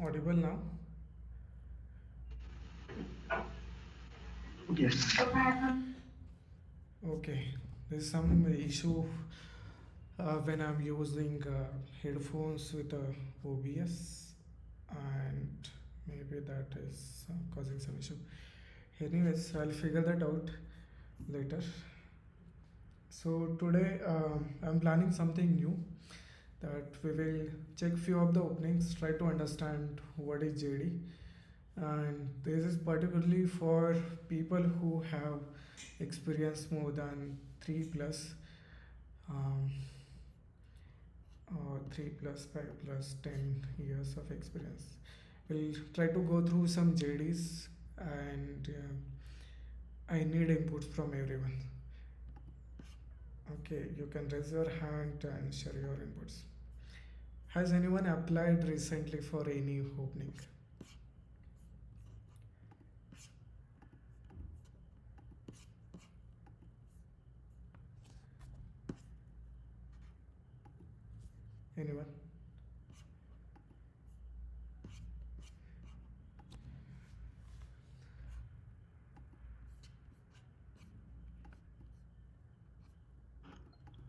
Audible now? Yes. Okay. There's some issue when I'm using headphones with OBS, and maybe that is causing some issue. Anyways, I'll figure that out later. So today I'm planning something new, that we will check few of the openings, try to understand what is JD, and this is particularly for people who have experience more than 3 plus, um, or 3 plus 5 plus 10 years of experience. We'll try to go through some JDs, and I need inputs from everyone. Okay, you can raise your hand and share your inputs. Has anyone applied recently for any opening? Anyone?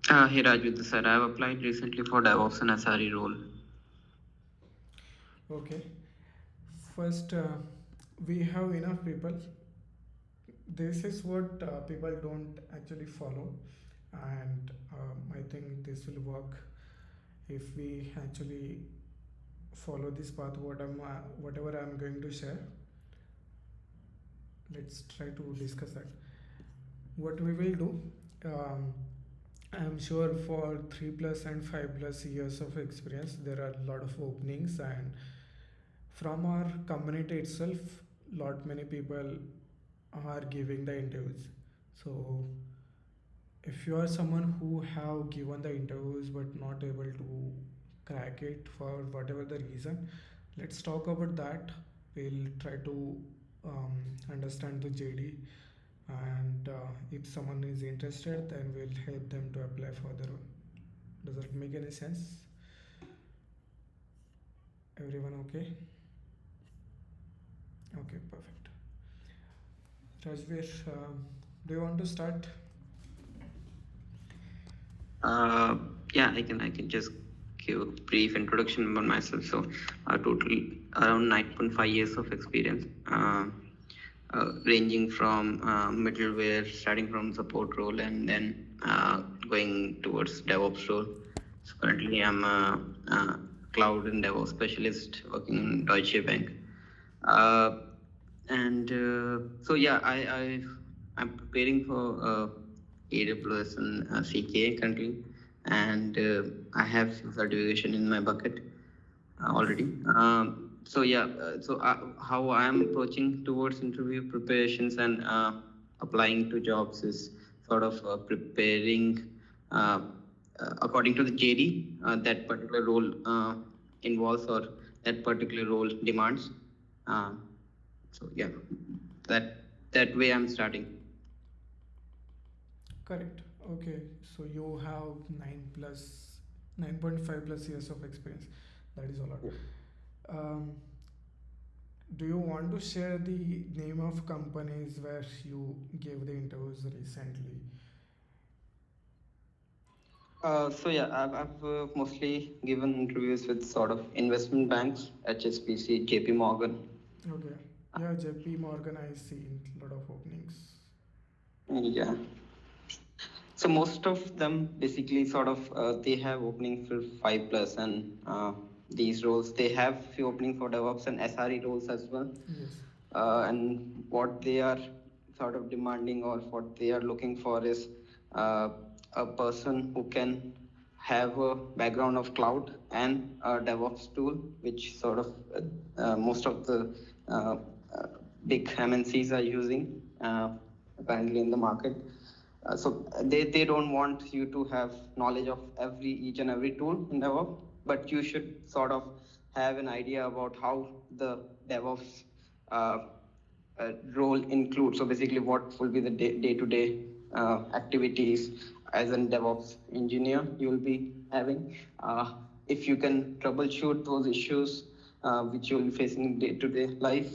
Hey Raju, sir, I have applied recently for DevOps and SRE role. Okay. First, we have enough people. This is what people don't actually follow, and I think this will work if we actually follow this path. Whatever I'm going to share, let's try to discuss that. What we will do, um, I'm sure for 3 plus and 5 plus years of experience, there are a lot of openings, and from our community itself, lot many people are giving the interviews. So if you are someone who have given the interviews but not able to crack it for whatever the reason, let's talk about that. We'll try to understand the JD, and if someone is interested, then we'll help them to apply for the role. Does that make any sense? Everyone okay? Okay, perfect. Rajveer, do you want to start? Yeah, I can just give a brief introduction about myself. So, total around 9.5 years of experience, ranging from middleware, starting from support role, and then going towards DevOps role. So currently, I'm a cloud and DevOps specialist working in Deutsche Bank. Uh, and so yeah, I'm preparing for AWS and CK currently, and I have certification in my bucket already. So yeah, how I am approaching towards interview preparations and applying to jobs is sort of preparing according to the JD that particular role involves or that particular role demands. Uh, so yeah, that that way I'm starting. Correct. Okay. So you have 9.5 plus years of experience. That is a lot. Um, do you want to share the name of companies where you gave the interviews recently? So yeah, I've mostly given interviews with sort of investment banks, HSBC, JPMorgan. Okay. Yeah, JPMorgan, I see a lot of openings. Yeah. So most of them basically sort of they have opening for 5 plus and these roles they have few opening for DevOps and SRE roles as well. Yes. And what they are sort of demanding or what they are looking for is uh, a person who can have a background of cloud and a DevOps tool, which sort of most of the uh, uh, big MNCs are using currently in the market. So they don't want you to have knowledge of each and every tool in DevOps, but you should sort of have an idea about how the DevOps uh, role includes. So basically, what will be the day-to-day activities as a DevOps engineer you will be having. If you can troubleshoot those issues which you'll be facing in day-to-day life.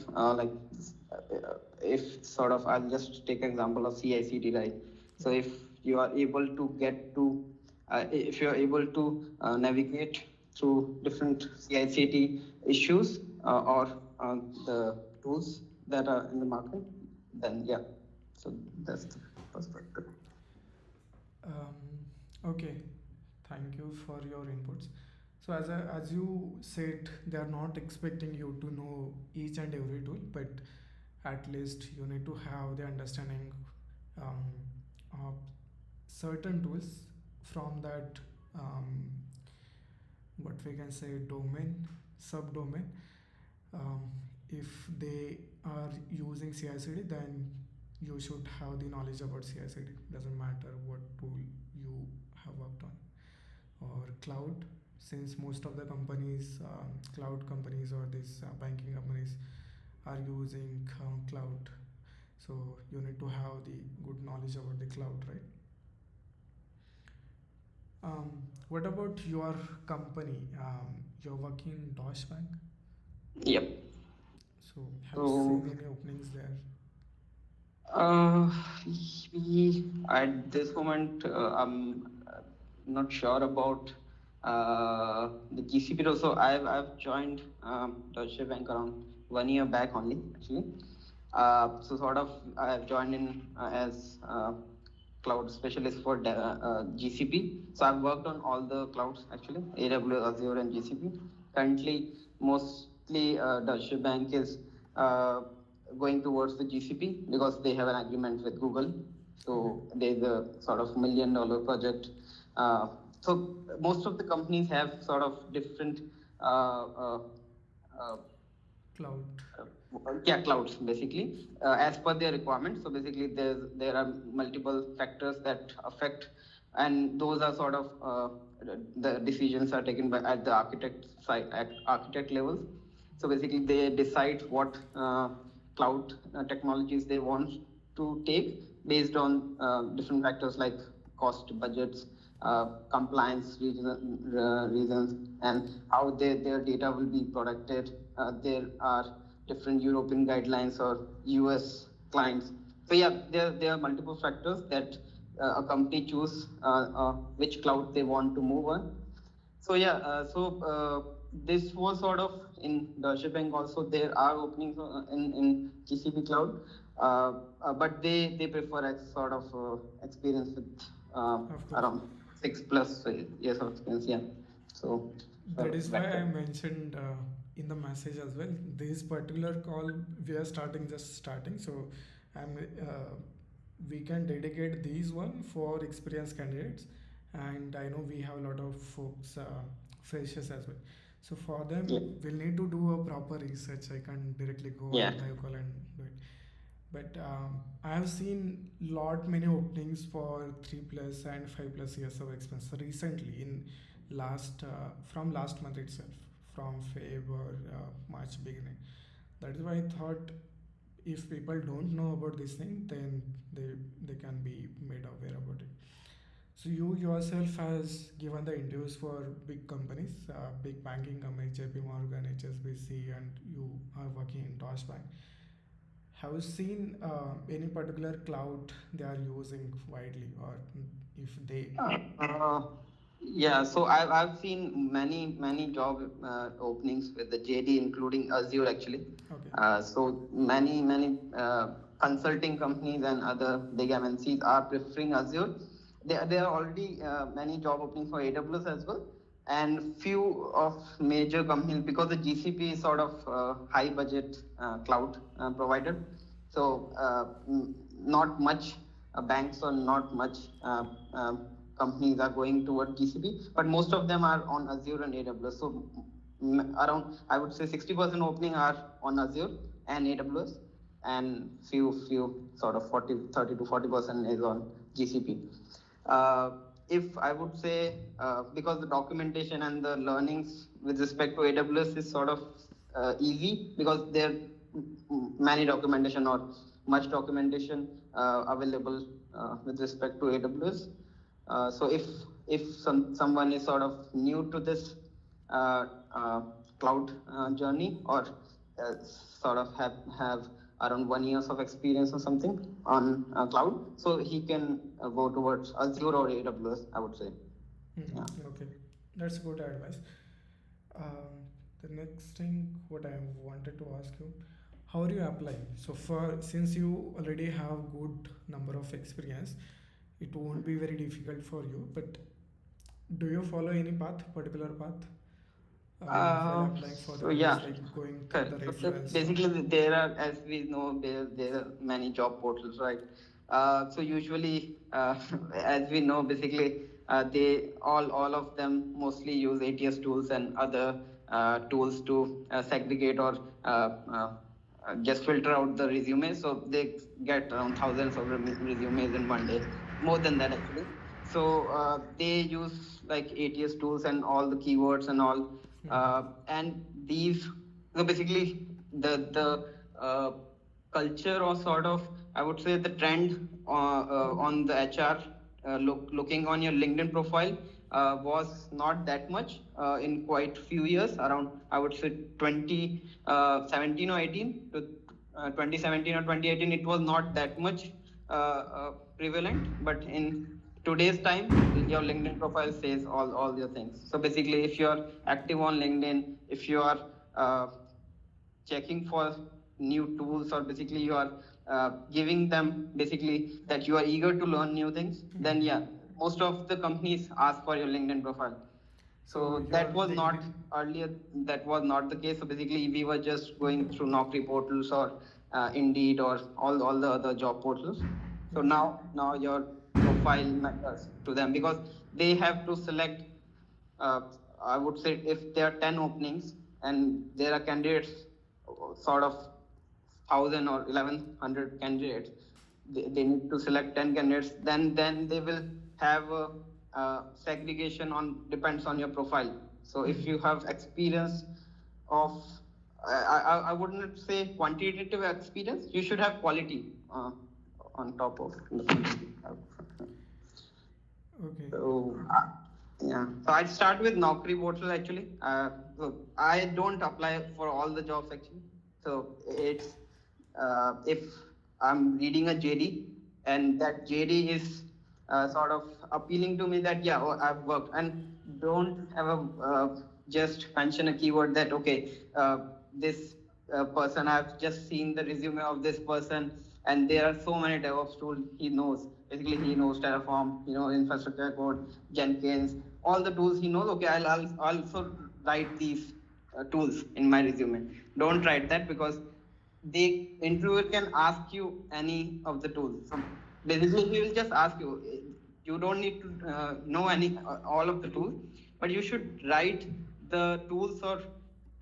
If sort of, I'll just take an example of CI/CD, right? So if you are able to if you are able to navigate through different CI/CD issues or the tools that are in the market, then yeah. So that's the perspective. Okay, thank you for your inputs. So as you said, they are not expecting you to know each and every tool, but at least you need to have the understanding um, of certain tools from that what we can say domain, subdomain. Um, if they are using CI/CD, then you should have the knowledge about CI/CD. Doesn't matter what tool you have worked on. Or cloud, since most of the companies, cloud companies or these banking companies are using cloud, so you need to have the good knowledge about the cloud, right? What about your company? You're working in Deutsche Bank, Yep. so have you seen any openings there? Uh, at this moment, I'm not sure about the GCP role. So I've joined Deutsche Bank around 1 year back only, actually. So sort of I've joined in as cloud specialist for GCP. So I've worked on all the clouds actually, AWS, Azure, and GCP. Currently, mostly Deutsche Bank is going towards the GCP because they have an agreement with Google. So there's a sort of $1 million project. So most of the companies have sort of different Cloud. clouds basically as per their requirements. So basically there are multiple factors that affect, and those are sort of the decisions are taken by at the architect side, at architect levels. So basically they decide what cloud technologies they want to take based on different factors like cost, budgets, compliance reasons, and how their data will be protected. There are different European guidelines or US clients. So yeah, there are multiple factors that a company choose which cloud they want to move on. So yeah, this was sort of in Deutsche Bank also. There are openings in GCP cloud, but they prefer sort of experience with around 6+ years of experience. Yeah, so That is why I mentioned in the message as well. This particular call we are just starting, so I'm we can dedicate these one for experienced candidates, and I know we have a lot of folks freshers as well. So for them, we'll need to do a proper research. I can't directly go on live call and do it. But I have seen lot many openings for 3+ and 5+ years of experience recently in from last month itself, from Feb or March beginning. That is why I thought if people don't know about this thing, then they can be made aware about it. So you yourself has given the interviews for big companies, big banking companies, JPMorgan, HSBC, and you are working in Deutsche Bank. Have you seen any particular cloud they are using widely, or if they? Yeah, so I've seen many job openings with the JD, including Azure actually. Okay. So many consulting companies and other big MNCs are preferring Azure. There are already many job openings for AWS as well, and few of major companies, because the GCP is sort of high budget cloud provider. So not much banks or not much companies are going toward GCP, but most of them are on Azure and AWS. So around, I would say 60% opening are on Azure and AWS, and few sort of 30 to 40% is on GCP. If I would say, because the documentation and the learnings with respect to AWS is sort of easy, because there many documentation or much documentation available with respect to AWS. So if someone is sort of new to this uh, uh, cloud journey, or sort of have around 1 years of experience or something on cloud, so he can go towards Azure or AWS, I would say. Yeah. Okay, that's good advice. The next thing what I wanted to ask you, how do you apply? So for since you already have good number of experience, it won't be very difficult for you. But do you follow any path, particular path, while applying for the So roles, yeah, like going through the correct. So reference or? basically, there are, as we know, there are many job portals, right? So usually, as we know, basically, they all of them mostly use ATS tools and other tools to segregate or just filter out the resume. So they get around thousands of resumes in one day, more than that actually. So they use like ATS tools and all the keywords and all, and these, so basically the culture, or sort of, I would say, the trend on the HR looking on your LinkedIn profile was not that much in quite few years, around, I would say, 2017 or 18 to 2017 or 2018. It was not that much prevalent, but in today's time, your LinkedIn profile says all your things. So basically, if you're active on LinkedIn, if you are checking for new tools, or basically you are giving them basically that you are eager to learn new things, then yeah, most of the companies ask for your LinkedIn profile. So So your that was not LinkedIn. earlier, that was not the case. So basically, we were just going through Naukri portals or Indeed or all the other job portals. So now your profile matters to them, because they have to select, uh, I would say, if there are 10 openings and there are candidates, sort of 1,000 or 1,100 candidates, they need to select 10 candidates, then they will have segregation on, depends on your profile. So if you have experience of, I wouldn't say quantitative experience, you should have quality on top of the quantity. Okay. So, yeah. So I'd start with Naukri portal actually. So I don't apply for all the jobs actually. So it's, if I'm reading a JD and that JD is sort of appealing to me, that yeah, oh, I've worked, and don't have a just mention a keyword that okay, this person, I've just seen the resume of this person, and there are so many DevOps tools he knows. Basically, he knows Terraform, infrastructure code, Jenkins, all the tools he knows. Okay, I'll also write these tools in my resume. Don't write that, because the interviewer can ask you any of the tools. So basically, he will just ask you. You don't need to know any all of the tools, but you should write the tools, or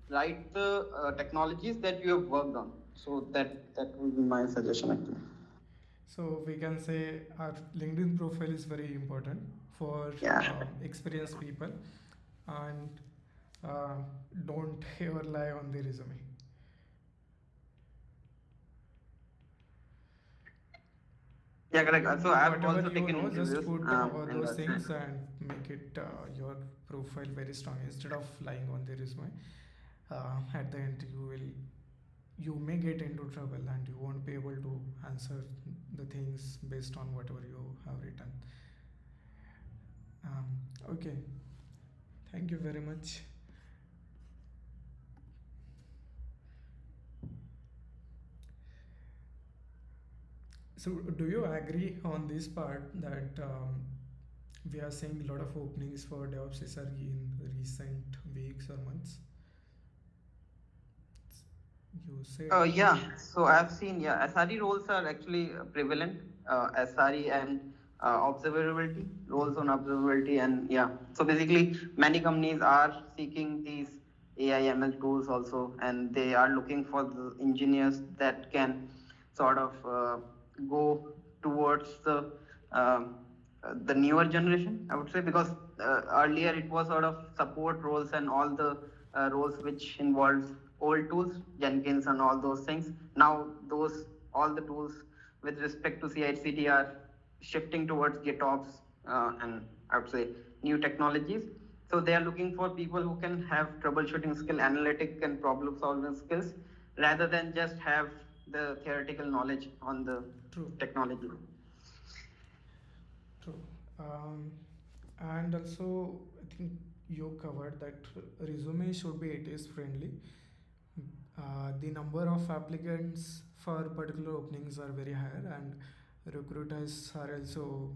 write the technologies that you have worked on. So that will be my suggestion actually. So we can say our LinkedIn profile is very important for Yeah. experienced people, and uh, don't ever lie on the resume. Yeah, correct. So I've Whatever also you taken know, just interviews put in those that. things and make it your profile very strong instead of lying on the resume. At the end, you may get into trouble and you won't be able to answer the things based on whatever you have written. Um, okay, thank you very much. So, do you agree on this part that we are seeing a lot of openings for DevOps+SRE in recent weeks or months? You said. Yeah, so I've seen, yeah, SRE roles are actually prevalent. SRE and observability roles on observability, and yeah. So basically, many companies are seeking these AI ML tools also, and they are looking for the engineers that can sort of go towards um the newer generation, I would say, because earlier it was sort of support roles and all the roles which involves old tools, Jenkins and all those things. Now those, all the tools with respect to CI/CD are shifting towards GitOps and I would say new technologies. So they are looking for people who can have troubleshooting skill, analytic and problem solving skills, rather than just have the theoretical knowledge on the True. technology. True. Um, and also, I think you covered that resume should be ATS friendly. The number of applicants for particular openings are very higher, and recruiters are also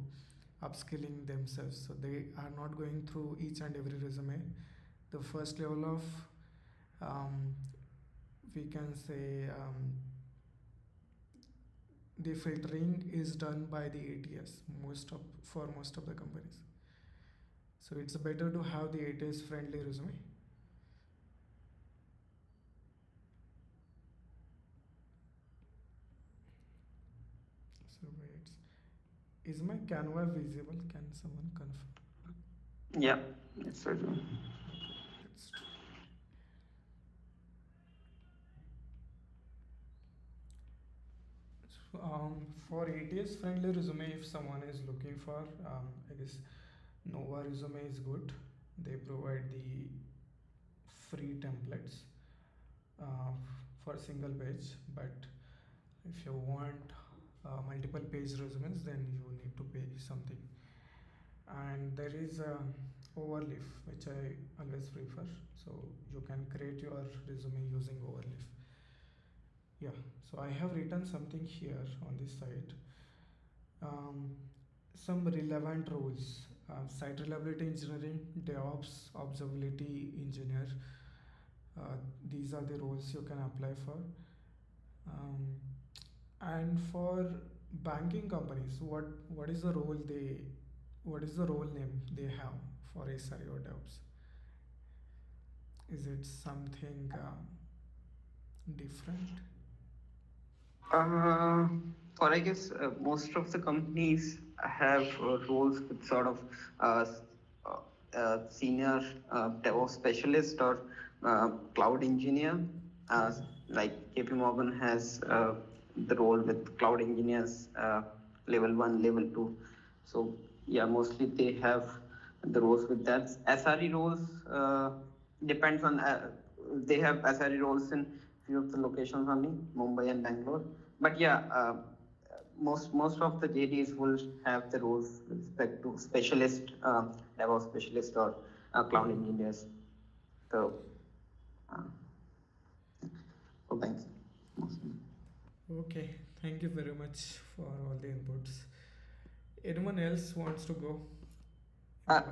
upskilling themselves, so they are not going through each and every resume. The first level of um, we can say the filtering is done by the ATS for most of the companies. So it's better to have the ATS friendly resume. So wait, is my Canva visible? Can someone confirm? Yeah, it's right. Okay, let's try. So, for ATS friendly resume, if someone is looking for, I guess Nova resume is good. They provide the free templates uh, for a single page, but if you want multiple page resumes, then you need to pay something. And there is Overleaf, which I always prefer. So you can create your resume using Overleaf. Yeah, so I have written something here on this site. Um, some relevant roles: site reliability engineering, DevOps, observability engineer. These are the roles you can apply for. Um, and for banking companies, what is the what is the role name they have for SRE or DevOps? Is it something different? Uh, or I guess most of the companies have roles with sort of uh, senior DevOps specialist or cloud engineer. Uh, like JPMorgan has the role with cloud engineers, level 1, level 2. So yeah, mostly they have the roles with that. SRE roles depends on they have SRE roles in few of the locations only, Mumbai and Bangalore. But yeah, most of the JDs will have the roles with respect to specialist, DevOps specialist or cloud engineers. So, uh, for banks, mostly. Okay, thank you very much for all the inputs. Anyone else wants to go? Uh,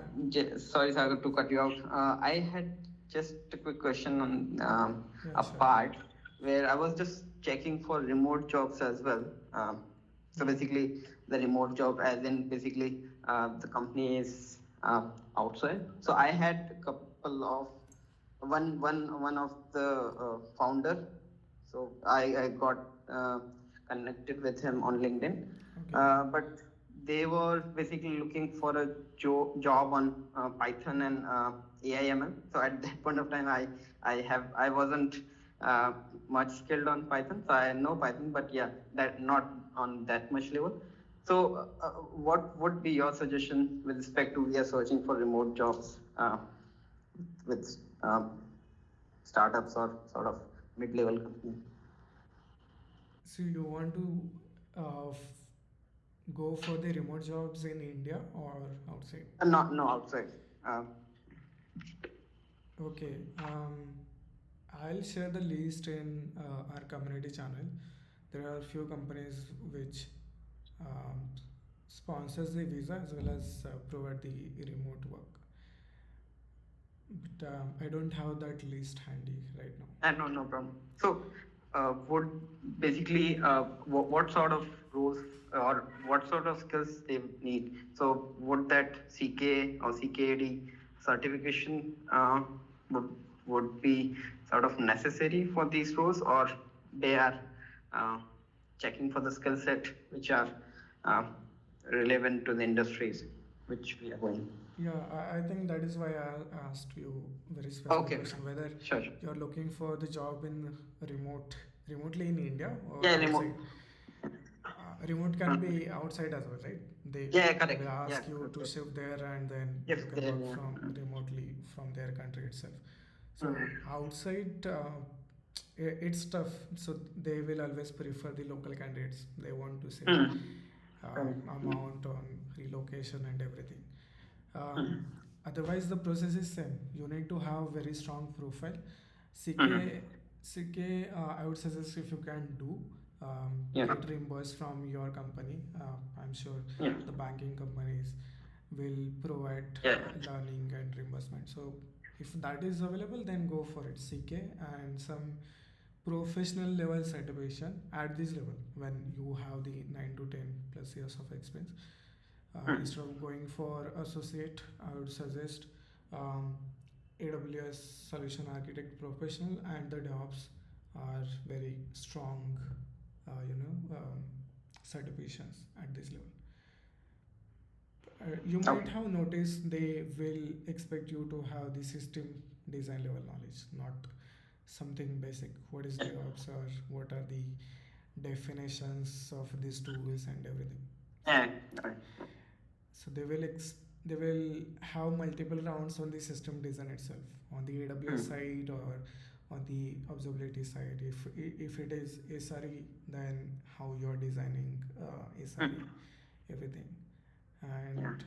Sorry, Sagar, to cut you out. I had just a quick question on Yeah, a sure. part where I was just checking for remote jobs as well. So Mhm. basically, the remote job, as in basically the company is outside. So I had a couple of one of the founder. So I got connected with him on LinkedIn. Okay. But they were basically looking for a job on Python and AIML. So at that point of time, I wasn't uh, much skilled on Python. So I know Python, but yeah, that not on that much level. So what would be your suggestion with respect to we are searching for remote jobs with startups or sort of mid-level companies? So you want to go for the remote jobs in India or outside? Not no outside. Uh, Okay. I'll share the list in our community channel. There are a few companies which um, sponsors the visa as well as provide the remote work. But I don't have that list handy right now. No problem. So, would basically what sort of roles or what sort of skills they need? So, would that CK or CKAD certification would would be sort of necessary for these roles, or they are uh, checking for the skill set which are uh, relevant to the industries which we are going? Yeah, I think that is why I asked you very specific Okay, question whether sure, sure. you're looking for the job in remotely in India or Yeah, remote. outside. Remote can be outside as well, right? Yeah, They correct. will Yeah, ask you to correct. shift there, and then Yes, you can there. work Yeah. from remotely from their country itself. So Mm. outside, it's tough. So they will always prefer the local candidates. They want to save Mm. Correct. amount on relocation and everything. Um, Mm. Otherwise, the process is same. You need to have very strong profile. Mm. CK, I would suggest if you can do Yeah. get reimbursed from your company. I'm sure Yeah. the banking companies will provide Yeah. learning and reimbursement. So if that is available, then go for it. CK and some professional level certification at this level when you have the 9 to 10 plus years of experience. Mm. Instead of going for associate, I would suggest um, AWS solution architect professional, and the DevOps are very strong, certifications at this level. You might Okay. have noticed they will expect you to have the system design level knowledge, not something basic. What is Yeah. DevOps, or what are the definitions of these tools and everything? So Yeah. Correct. So they will have multiple rounds on the system design itself, on the AWS Mm. side or on the observability side. If it is SRE, then how you're designing SRE, Mm. everything. Yeah. And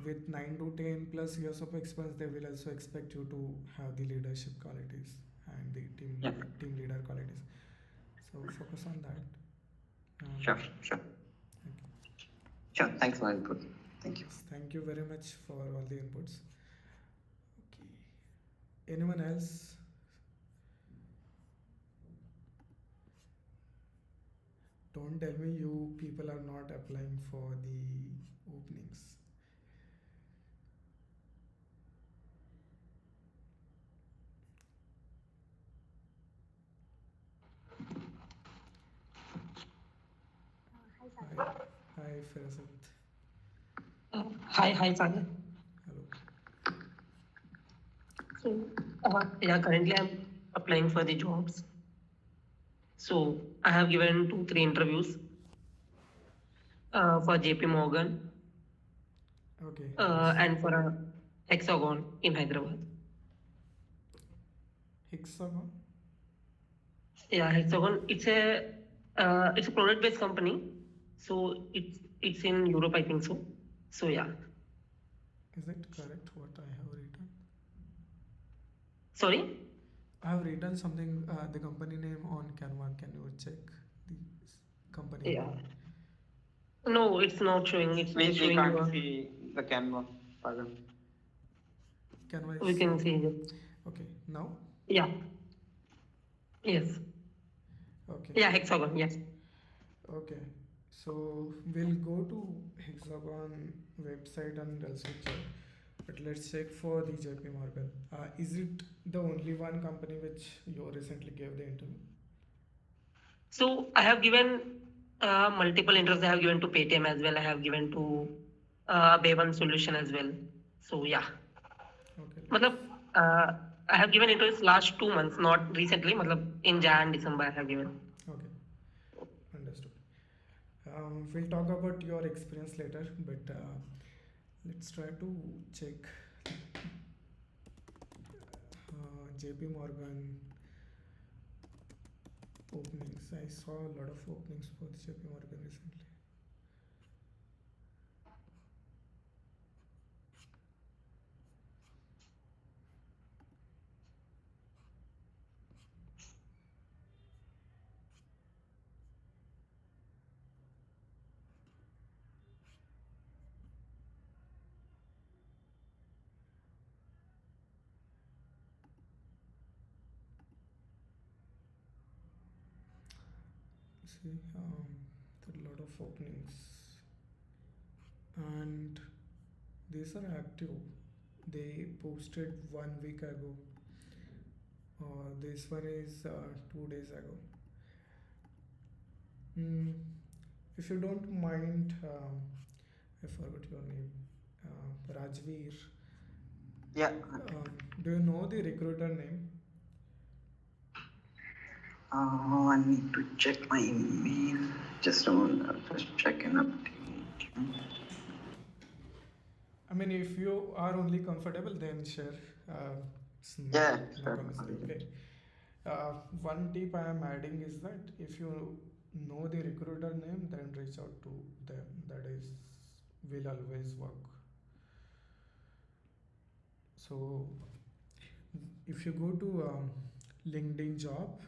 with 9 to 10 plus years of experience, they will also expect you to have the leadership qualities and the Yeah. team leader qualities. So focus on that. Sure. Um, Sure. okay. Sure. Thanks for input. Thank you. Yes, thank you very much for all the inputs. Okay. Anyone else? Don't tell me you people are not applying for the openings. Hi, hi, Farazat. Hi, Sagar. Hello. So, yeah, currently I'm applying for the jobs. So, I have given 2, 3 interviews for JPMorgan Okay, nice. and for a Hexagon in Hyderabad. Hexagon. Yeah, Hexagon. It's a product-based company. So it's in Europe, I think so. So yeah. Is it correct what I have written? Sorry. I have written something, the company name on Canva. Can you check the company Yeah. name? No, it's not showing. It's We just showing can't you. see the Canva. Pardon. Canva We is can see it. okay now. Yeah. Yes. Okay. Yeah, Hexagon. Yes. Okay, so we'll go to Hexagon website and also check. But let's check for the JP Morgan. Is it the only one company which you recently gave the interview? So I have given multiple interviews. I have given to Paytm as well. I have given to Day1 solution as well. So yeah, Okay, matlab, I have given interviews last 2 months, not recently. Matlab, in Jan, December I have given. okay, understood. We'll talk about your experience later, but let's try to check JP Morgan openings. I saw a lot of openings for the JP Morgan recently. See, there are a lot of openings, and these are active. They posted 1 week ago. This one is 2 days ago. Mm, if you don't mind, I forgot your name, Rajveer. Yeah. Do you know the recruiter name? I need to check my email. Just a moment, I'll just check in up. I mean, if you are only comfortable, then share. It's Yeah, no sure. compulsory. Okay. One tip I am adding is that if you know the recruiter name, then reach out to them. That is, will always work. So, if you go to LinkedIn job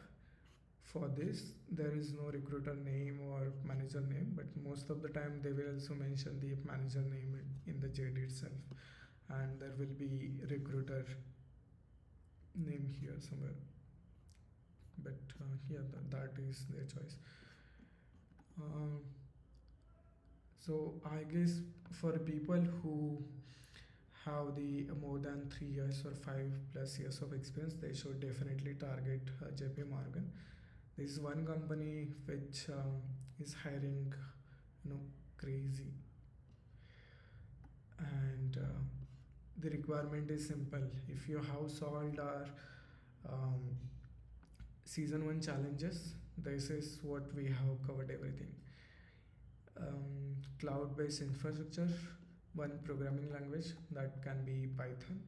for this, there is no recruiter name or manager name, but most of the time they will also mention the manager name in the JD itself, and there will be recruiter name here somewhere. But yeah, that is their choice. Um, so I guess for people who have the more than 3 years or 5+ years of experience, they should definitely target JPMorgan. This is one company which is hiring, crazy, and the requirement is simple. If you have solved our um, season 1 challenges, this is what we have covered everything. Cloud-based infrastructure, one programming language that can be Python.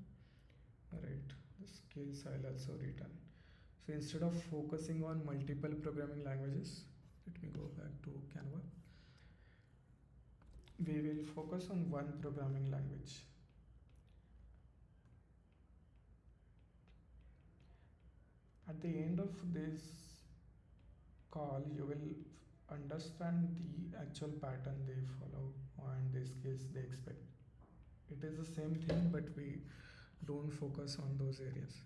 Right, the skills I'll also written. So instead of focusing on multiple programming languages, let me go back to Canva. We will focus on one programming language. At the end of this call, you will understand the actual pattern they follow and the skills they expect. It is the same thing, but we don't focus on those areas.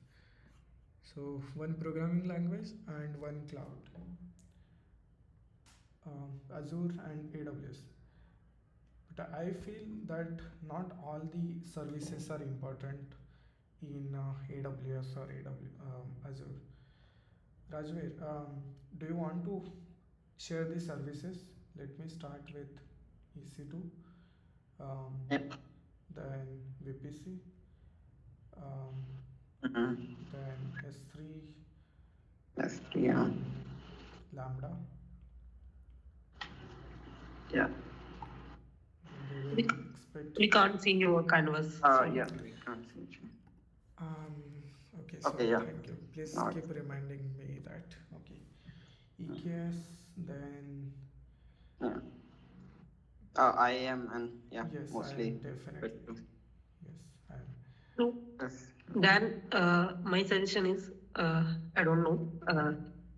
So one programming language and one cloud, Azure and AWS. But I feel that not all the services are important in AWS or Azure. Rajveer, do you want to share the services? Let me start with EC2, Yep. then VPC, then S3, That's yeah. Lambda. Yeah. We We, will expect. we can't see your canvas. Yeah, we can't see it. Um, okay, Okay, sorry, yeah. thank you. Please No, keep reminding me that. Okay. EKS, then yeah. I am, and yeah, yes, I mostly. am definitely. Yes, I am. So Yes. then my suggestion is, I don't know,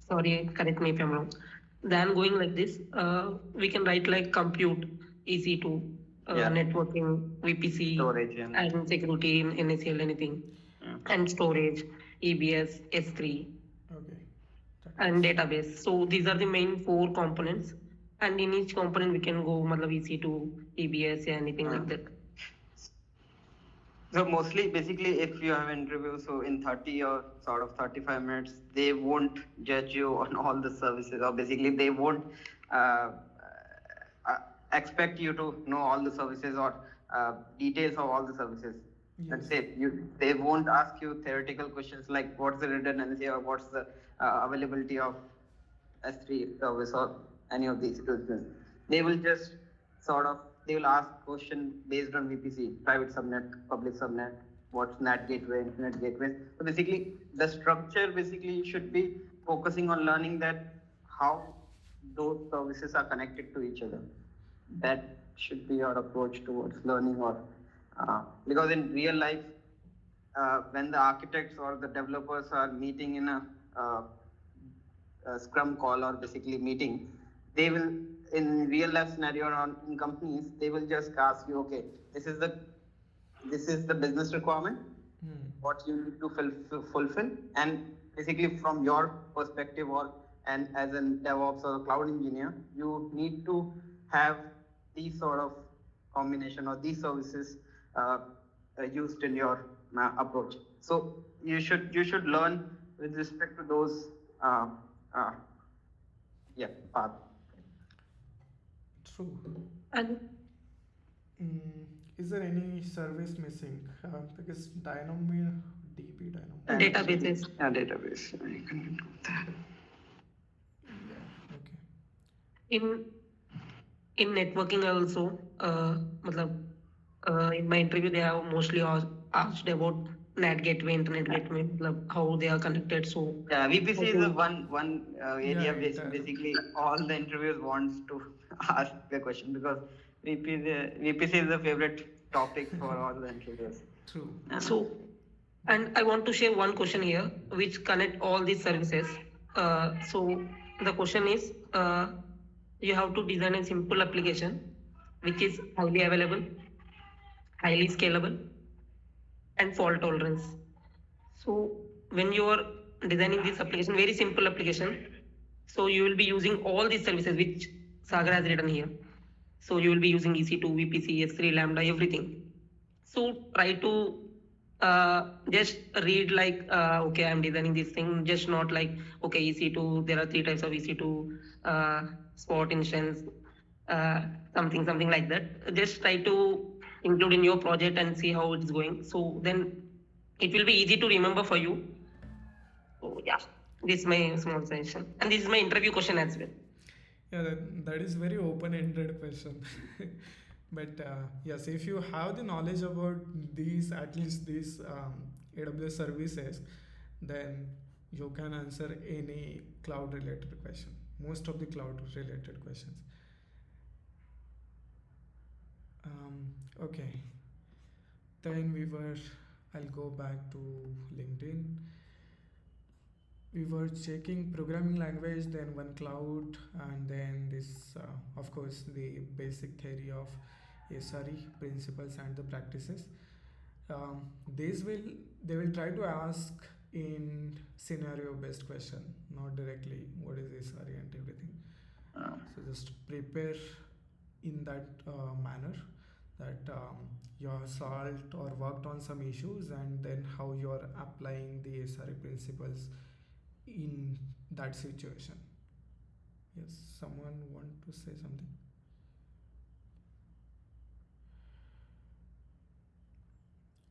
sorry, correct me if I'm wrong. Then going like this, we can write like compute, EC2, Yeah. networking, VPC, Storage and and security in NACL, anything, yeah. and storage, EBS, S3, Okay. That and is. database. So these are the main 4 components. And in each component, we can go matlab EC2, EBS, anything like that. So mostly, basically, if you have an interview, so in 30 or sort of 35 minutes, they won't judge you on all the services, or basically they won't uh, uh, expect you to know all the services or details of all the services. Let's Yes. say they won't ask you theoretical questions like what's the redundancy or what's the availability of S3 service or any of these questions. They will just sort of they will ask question based on VPC, private subnet, public subnet, what's NAT gateway, internet gateway. So basically, the structure basically should be focusing on learning that how those services are connected to each other. That should be your approach towards learning, or because in real life, when the architects or the developers are meeting in a scrum call or basically meeting, they will in real life scenario or in companies, they will just ask you, okay, this is the business requirement, what you need to fulfill, and basically from your perspective or and as a DevOps or a cloud engineer, you need to have these sort of combination or these services used in your approach. So you should learn with respect to those uh, uh, path. True. And Is there any service missing? Because Dynamo, DB Dynamo. databases. Yeah, database. I can do that. Yeah. Okay. In in networking also, matlab, in my interview they have mostly asked about NAT gateway, internet gateway, matlab, how they are connected. So Yeah, VPC how is the to one Yeah, area basically all the interviewers wants to ask the question because VPC is the favorite topic for all the interviewers. true. so and I want to share one question here which connect all these services. So the question is, you have to design a simple application which is highly available, highly scalable, and fault tolerance. So when you are designing this application, very simple application, so you will be using all these services which Sagar has written here. So you will be using EC2, VPC, S3, Lambda, everything. So try to just read like, okay, I'm designing this thing, just not like, okay, EC2, there are three types of EC2, spot instance, uh, something like that. Just try to include in your project and see how it's going. So then it will be easy to remember for you. So yeah, this is my small suggestion. And this is my interview question as well. Yeah, that is very open-ended question. But yes, if you have the knowledge about these, at least these AWS services, then you can answer any cloud-related question. Most of the cloud-related questions. Okay. Then I'll go back to LinkedIn. We were checking programming language, then one cloud, and then this, of course, the basic theory of SRE principles and the practices. Um, these will they will try to ask in scenario based question, not directly what is SRE and everything. So just prepare in that manner that you have solved or worked on some issues and then how you are applying the SRE principles in that situation. Yes, someone want to say something?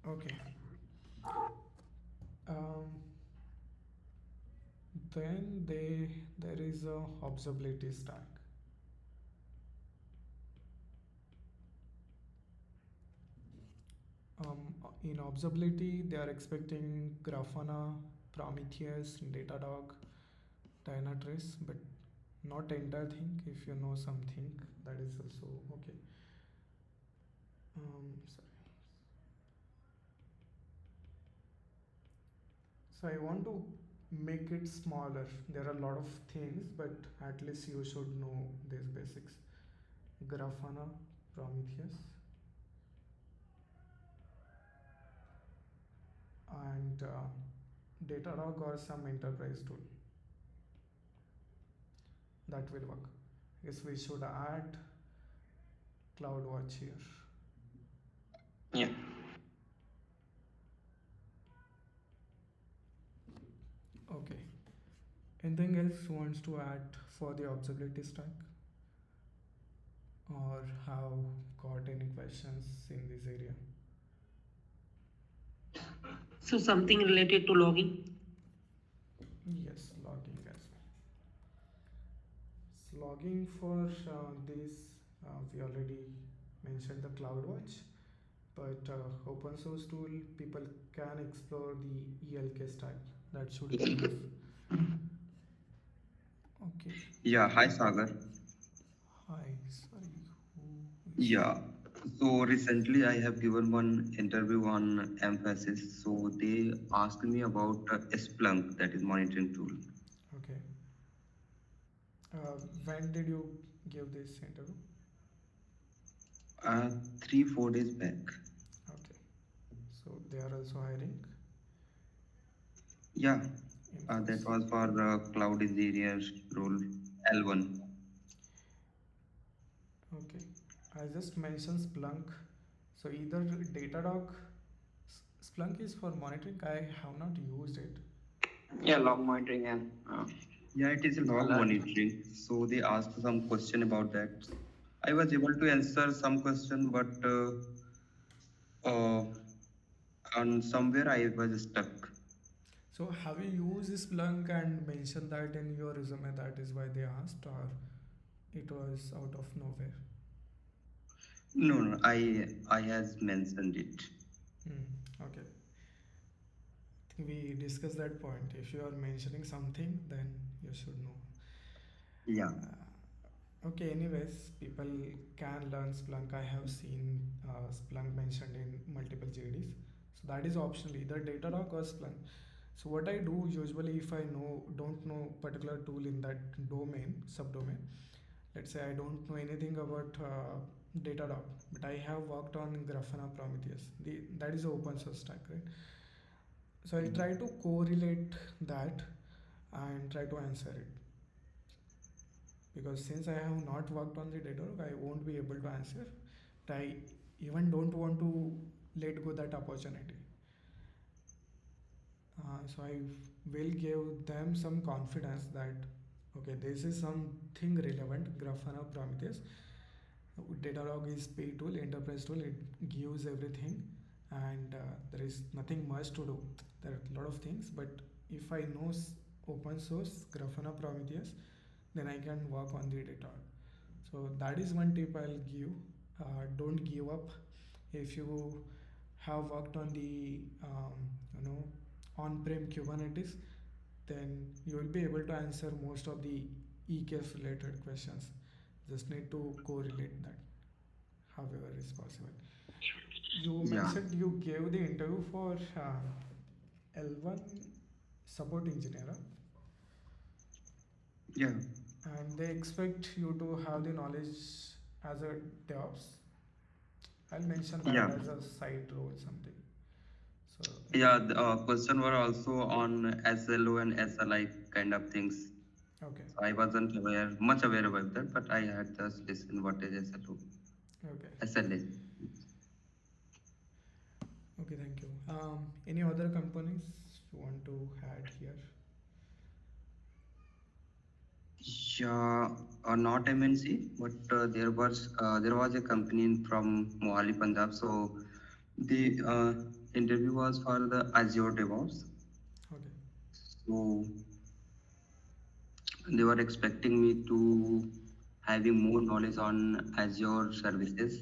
Okay. Um, then there is a observability stack. In observability, they are expecting Grafana, Prometheus, Datadog, Dynatrace, but not entire thing. If you know something, that is also okay. Sorry. So I want to make it smaller. There are a lot of things, but at least you should know these basics. Grafana, Prometheus, and Datadog or some enterprise tool that will work. Yes, we should add CloudWatch here. Yeah. Okay. Anything else wants to add for the observability stack? Or have got any questions in this area? So something related to logging. Yes, logging as well. So logging for this, we already mentioned the CloudWatch, but open source tool, people can explore the ELK stack. That should be enough. Okay. Yeah, hi Sagar. Hi, sorry. Yeah, so recently I have given one interview on emphasis. So they asked me about Splunk, that is monitoring tool. Okay. When did you give this interview? 3-4 days back. Okay. So they are also hiring. Yeah, that was for the cloud engineer role L1. Okay. I just mentioned Splunk. So either Datadog, Splunk is for monitoring. I have not used it. Yeah, log monitoring and Yeah, it is a log monitoring. So they asked some question about that. I was able to answer some question, but on somewhere I was stuck. So have you used Splunk and mentioned that in your resume? That is why they asked, or it was out of nowhere? No, I has mentioned it. Okay. I think we discussed that point. If you are mentioning something, then you should know. Yeah. Okay, anyways, people can learn Splunk. I have seen Splunk mentioned in multiple JDs. So that is optional, either Datadog or Splunk. So what I do usually, if I don't know particular tool in that domain, subdomain, let's say I don't know anything about Datadog, but I have worked on Grafana Prometheus. That is an open source stack, right? So I'll try to correlate that and try to answer it, because since I have not worked on the Datadog, I won't be able to answer. But I even don't want to let go that opportunity. So I will give them some confidence that okay, this is something relevant. Grafana Prometheus, Datadog is pay tool, enterprise tool. It gives everything, and there is nothing much to do. There are a lot of things, but if I know open source Grafana Prometheus, then I can work on the Datadog. So that is one tip I'll give. Don't give up. If you have worked on the on-prem Kubernetes, then you will be able to answer most of the EKS related questions. Just need to correlate that however is possible. You Yeah. mentioned you gave the interview for L1 support engineer, Yeah. and they expect you to have the knowledge as a DevOps. I'll mention that Yeah. as a side role something. So Yeah, the question were also on SLO and SLI kind of things. okay, So I wasn't much aware about that, but I had just listened what is SLO, okay, SLA. okay. Thank you. Any other companies you want to add here? Yeah, not MNC, but there was a company from Mohali, Punjab. So the interview was for the Azure DevOps. Okay, So they were expecting me to having more knowledge on Azure services,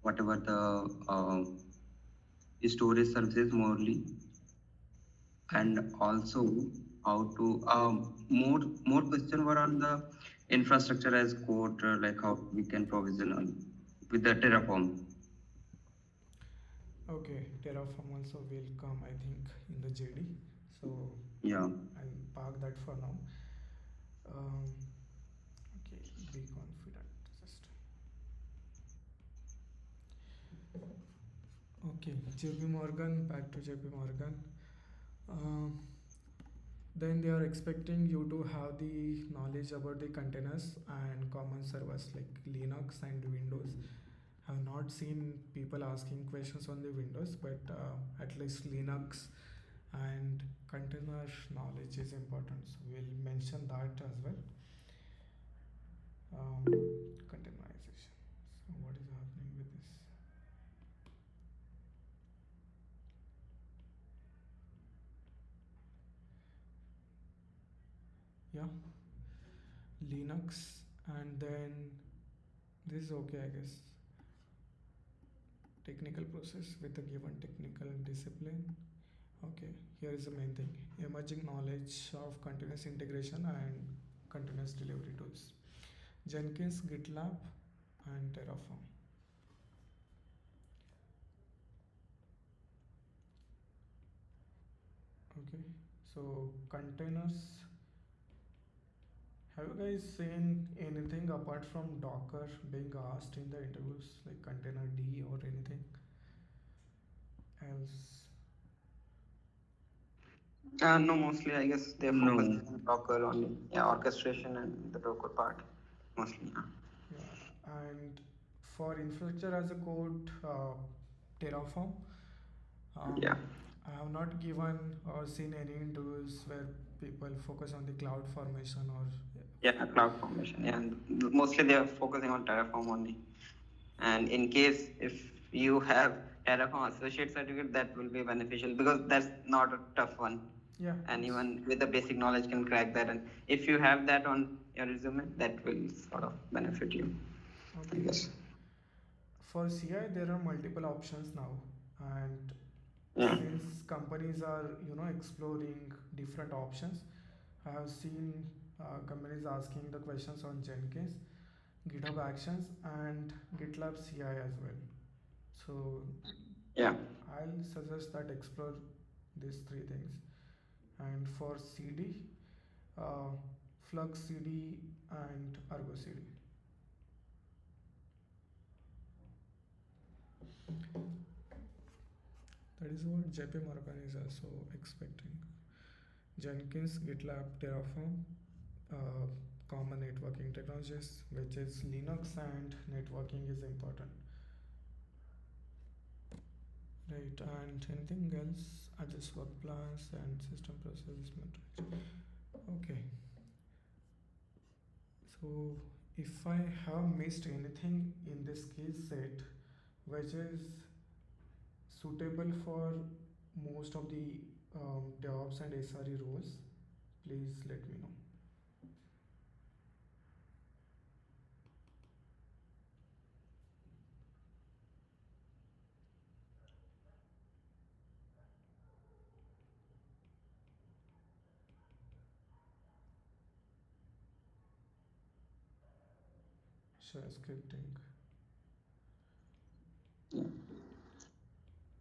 whatever the storage services morely, and also how to more question were on the infrastructure as code, like how we can provision on with the Terraform. okay. Terraform also will come, I think, in the JD. So Yeah, I'll park that for now. Um, okay, be confident. Just okay. JP Morgan. Back to JP Morgan. Um, then they are expecting you to have the knowledge about the containers and common servers like Linux and Windows. I have not seen people asking questions on the Windows, but at least Linux and container knowledge is important. So we'll mention that as well. Containerization. So what is happening with this? Yeah, Linux, and then this is okay, I guess. Technical process with a given technical discipline. Okay, here is the main thing: emerging knowledge of continuous integration and continuous delivery tools. Jenkins, GitLab, and Terraform. Okay, so containers. Have you guys seen anything apart from Docker being asked in the interviews, like container D or anything else? No, mostly I guess they're no, focusing on Docker only. Yeah, orchestration and the Docker part mostly. Yeah. Yeah, and for infrastructure as a code, Terraform. Yeah. I have not given or seen any interviews where people focus on the cloud formation or Yeah, cloud formation. Yeah, and mostly they are focusing on Terraform only. And in case if you have Terraform associate certificate, that will be beneficial because that's not a tough one. Yeah. Anyone with a basic knowledge can crack that, and if you have that on your resume, that will sort of benefit you, I Okay. guess. For CI, there are multiple options now, and Yeah. since companies are exploring different options, I have seen companies asking the questions on Jenkins, GitHub Actions, and GitLab CI as well. So Yeah. I'll suggest that explore these three things. And for CD, uh, Flux CD and Argo CD. That is what JPMorgan is also expecting. Jenkins, GitLab, Terraform, uh, common networking technologies, which is Linux and networking is important. Right, and anything else? Adjust work plans and system processes. Okay, so if I have missed anything in this skill set which is suitable for most of the DevOps and SRE roles, please let me know. Share scripting. Yeah.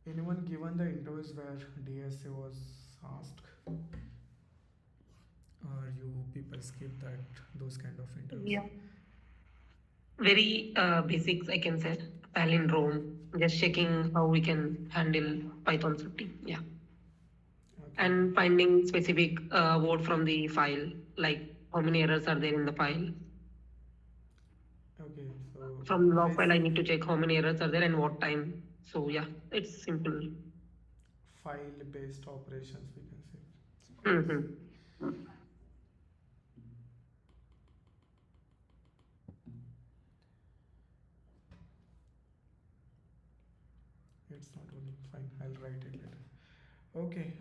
Anyone given the interviews where DSA was asked, or you people skip that those kind of interviews? Yeah. Very basics, I can say. Palindrome, just checking how we can handle Python scripting. Yeah. Okay. And finding specific word from the file, like how many errors are there in the file. Okay, so From log file, I need to check how many errors are there and what time. So yeah, it's simple. file-based operations we can say. Mm-hmm. It's not working. Fine, I'll write it later. Okay.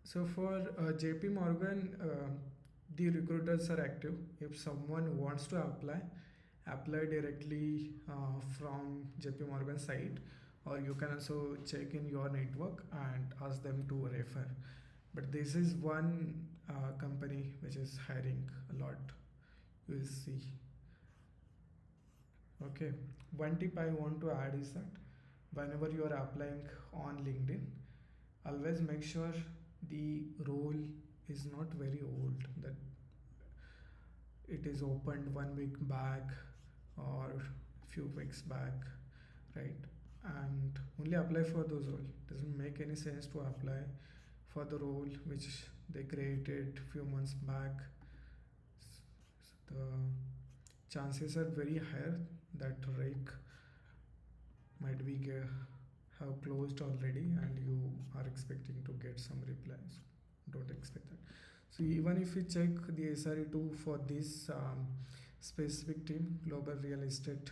So for JP Morgan, the recruiters are active. If someone wants to apply directly from JP Morgan site, or you can also check in your network and ask them to refer. But this is one company which is hiring a lot. You will see. Okay. One tip I want to add is that whenever you are applying on LinkedIn, always make sure the role is not very old, that it is opened 1 week back or few weeks back, right? And only apply for those roles. Doesn't make any sense to apply for the role which they created few months back. The chances are very higher that rake might be have closed already and you are expecting to get some replies. Don't expect that. So even if you check the SRE2 for this specific team, global real estate,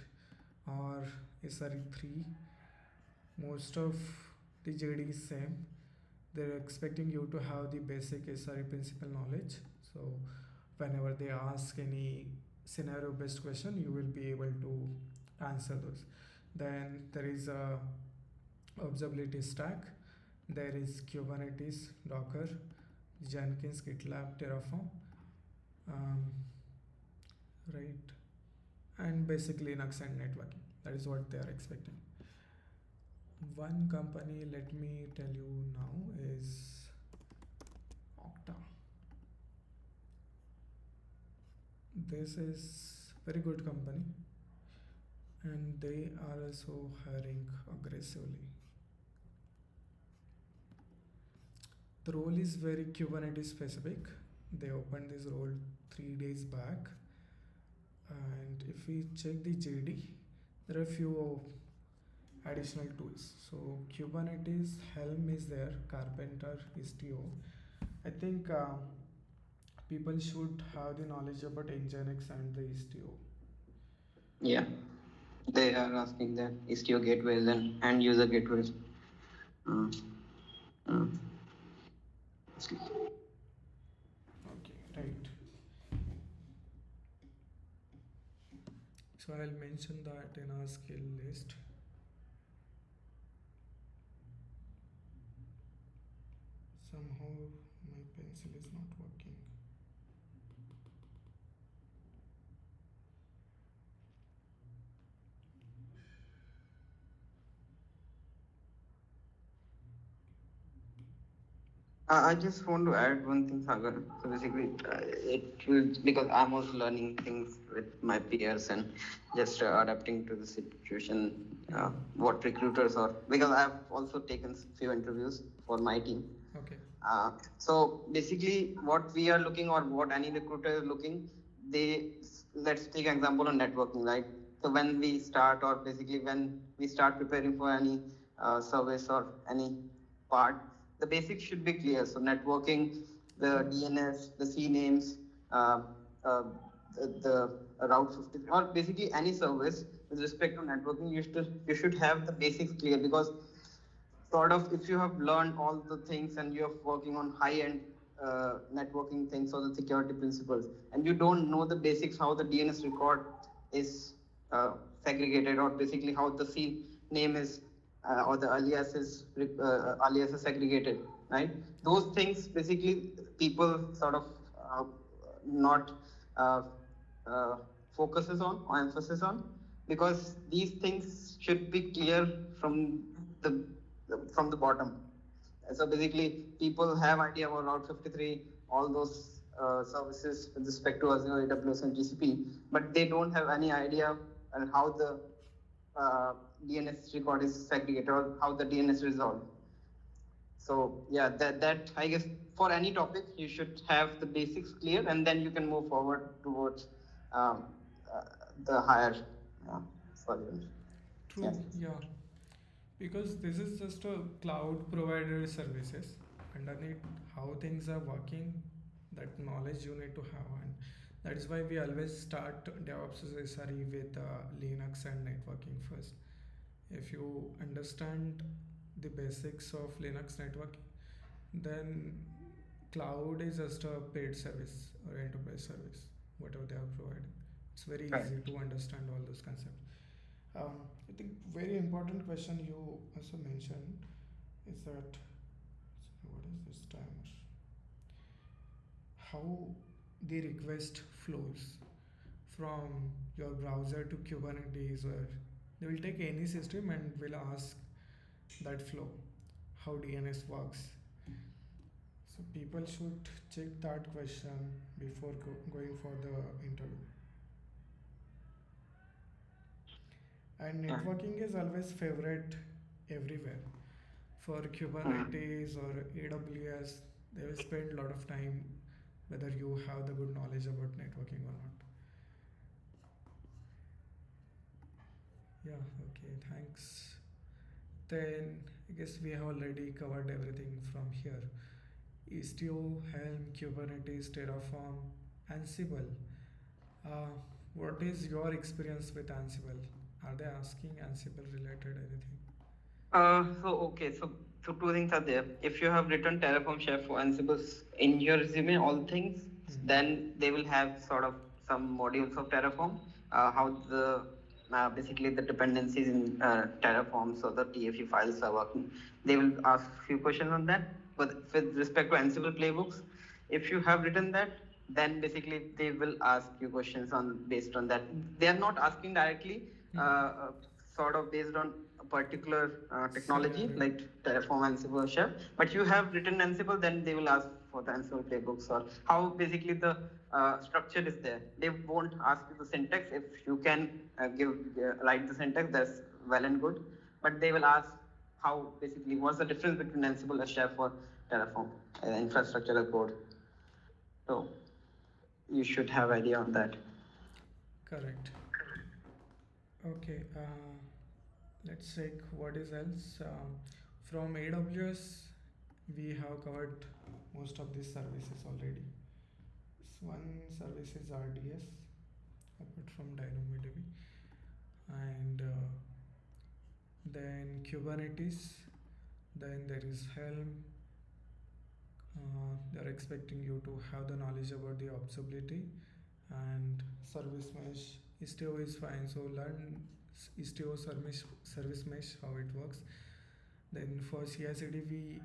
or SRE3, most of the JD is same. They're expecting you to have the basic SRE principle knowledge. So whenever they ask any scenario based question, you will be able to answer those. Then there is a observability stack. There is Kubernetes, Docker, Jenkins, GitLab, Terraform, um, right? And basic Linux and networking. That is what they are expecting. One company, let me tell you now, is Okta. This is very good company, and they are also hiring aggressively. The role is very Kubernetes specific. They opened this role 3 days back, and if we check the JD, there are a few additional tools. So Kubernetes, Helm is there, Carpenter, Istio. I think people should have the knowledge about Nginx and the Istio. Yeah. They are asking that Istio gateways and user gateways. Uh, uh, Okay, right. So I'll mention that in our skill list. Somehow my pencil is not working. I just want to add one thing, Sagar. So basically, it will, because I'm also learning things with my peers and just adapting to the situation. What recruiters are, because I've also taken few interviews for my team. Okay. So basically, what we are looking, or what any recruiter is looking, they, let's take an example on networking, right? So when we start, or basically when we start preparing for any service or any part, the basics should be clear. So networking, the DNS, the CNAMEs, uh, uh, the Route 50, or basically any service with respect to networking, you should have the basics clear, because sort of, if you have learned all the things and you're working on high end networking things or the security principles, and you don't know the basics how the DNS record is segregated, or basically how the C name is, or the alias is segregated, right? Those things basically people sort of not uh, uh, focuses on or emphasis on, because these things should be clear the from the bottom. So basically, people have idea about Route 53, all those services with respect to Azure, AWS, and GCP, but they don't have any idea on how the DNS record is segregated, or how the DNS is resolved. So yeah, that I guess for any topic you should have the basics clear, and then you can move forward towards um, uh, the higher solutions. True, yeah. Because this is just a cloud provider services. Underneath how things are working, that knowledge you need to have, and that is why we always start DevOps+SRE with Linux and networking first. If you understand the basics of Linux networking, then cloud is just a paid service or enterprise service, whatever they are providing. It's very easy to understand all those concepts. I think very important question you also mentioned is that, what is this timer? How the request flows from your browser to Kubernetes, or they will take any system and will ask that flow, how DNS works. So people should check that question before going for the interview. And networking is always favorite everywhere. For Kubernetes or AWS, they will spend a lot of time whether you have the good knowledge about networking or not. Yeah, okay, thanks. Then I guess we have already covered everything from here. Istio, Helm, Kubernetes, Terraform, Ansible. Uh, what is your experience with Ansible? Are they asking Ansible related anything? So two things are there. If you have written Terraform, Chef, or Ansible in your resume, all things, then they will have sort of some modules of Terraform, how the basically the dependencies in Terraform, so the TFE files are working. They will ask few questions on that. But with respect to Ansible playbooks, if you have written that, then basically they will ask you questions on based on that. They are not asking directly, sort of based on a particular technology like Terraform, Ansible, Chef. But you have written Ansible, then they will ask for the Ansible playbooks, or how basically the structure is there. They won't ask you the syntax. If you can write the syntax, that's well and good. But they will ask how basically what's the difference between Ansible, Chef, or Terraform infrastructure as code. So you should have idea on that. Correct. Okay, let's check what is else. From AWS, we have covered most of these services already. One service is RDS, apart from DynamoDB, and then Kubernetes. Then there is Helm, They're expecting you to have the knowledge about the observability and service mesh. Istio is fine, so learn Istio service mesh how it works. Then for CI/CD,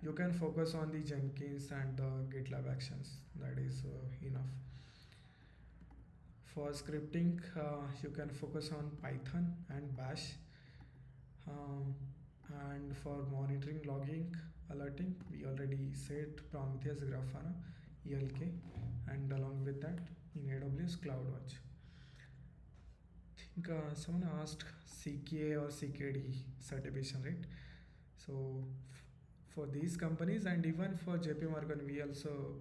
you can focus on the Jenkins and the GitLab actions. That is enough. For scripting, you can focus on Python and Bash. Um, and for monitoring, logging, alerting, we already said Prometheus, Grafana, ELK, and along with that, in AWS CloudWatch. I think someone asked CKA or CKD certification, right? So for these companies and even for JPMorgan, we also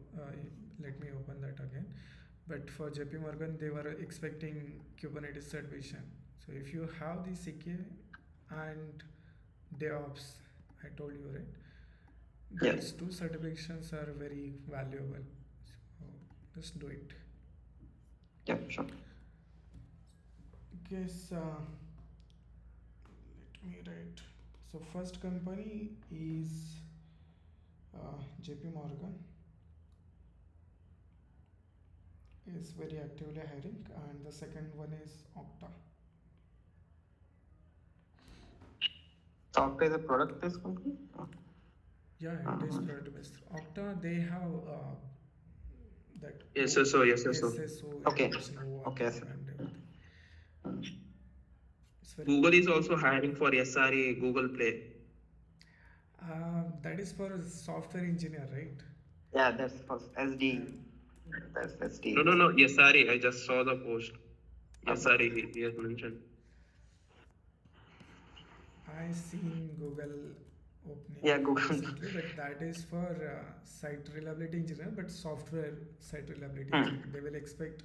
let me open that again. But for JPMorgan, they were expecting Kubernetes certification. So if you have the CKA and DevOps, I told you, right? Yeah. These two certifications are very valuable. So just do it. Yeah, sure. Guess let me write. So first company is JP Morgan is very actively hiring, and the second one is Okta. Okta is a product-based company? Yeah, it is product based. Okta, they have that SSO. SSO Okay. integration over Okay, sir. and everything. It's very Google is also hiring for SRE, Google Play. that is for a software engineer, right? Yeah, that's for SD. That's SD. No, SRE. I just saw the post. Okay. SRE, he has mentioned. I seen Google opening Yeah, Google. recently, but that is for site reliability engineer, but software site reliability Hmm. engineer. They will expect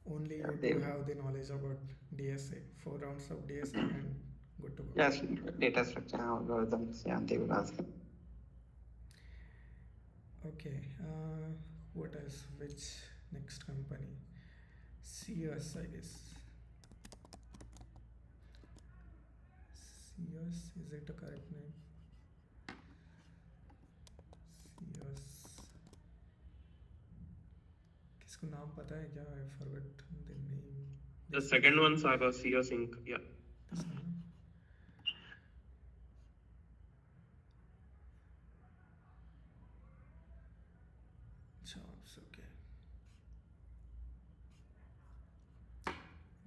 only Yeah, you they- to have the knowledge about DSA, 4 rounds of DSA, and good to go. Yes, data structure algorithms. Yeah, they will ask. Okay, what else? Which next company? CS, I guess. CS, is it a correct name? CS. किसको नाम पता है क्या? I forgot the name. The second one, Saga, CEO Sync. Yeah. This one, no? Jobs, okay.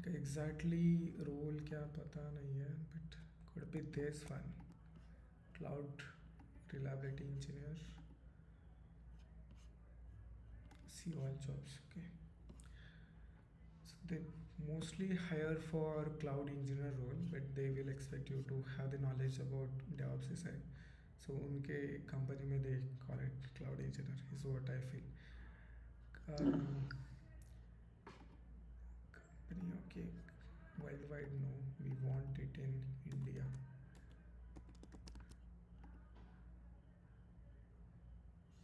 Okay, exactly role क्या पता नहीं है, but could be this one. Cloud reliability engineer. See all jobs, okay. So they mostly hire for cloud engineer role, but they will expect you to have the knowledge about DevOps side. So उनके company में they call it cloud engineer is what I feel. Company, okay, worldwide no, we want it in India.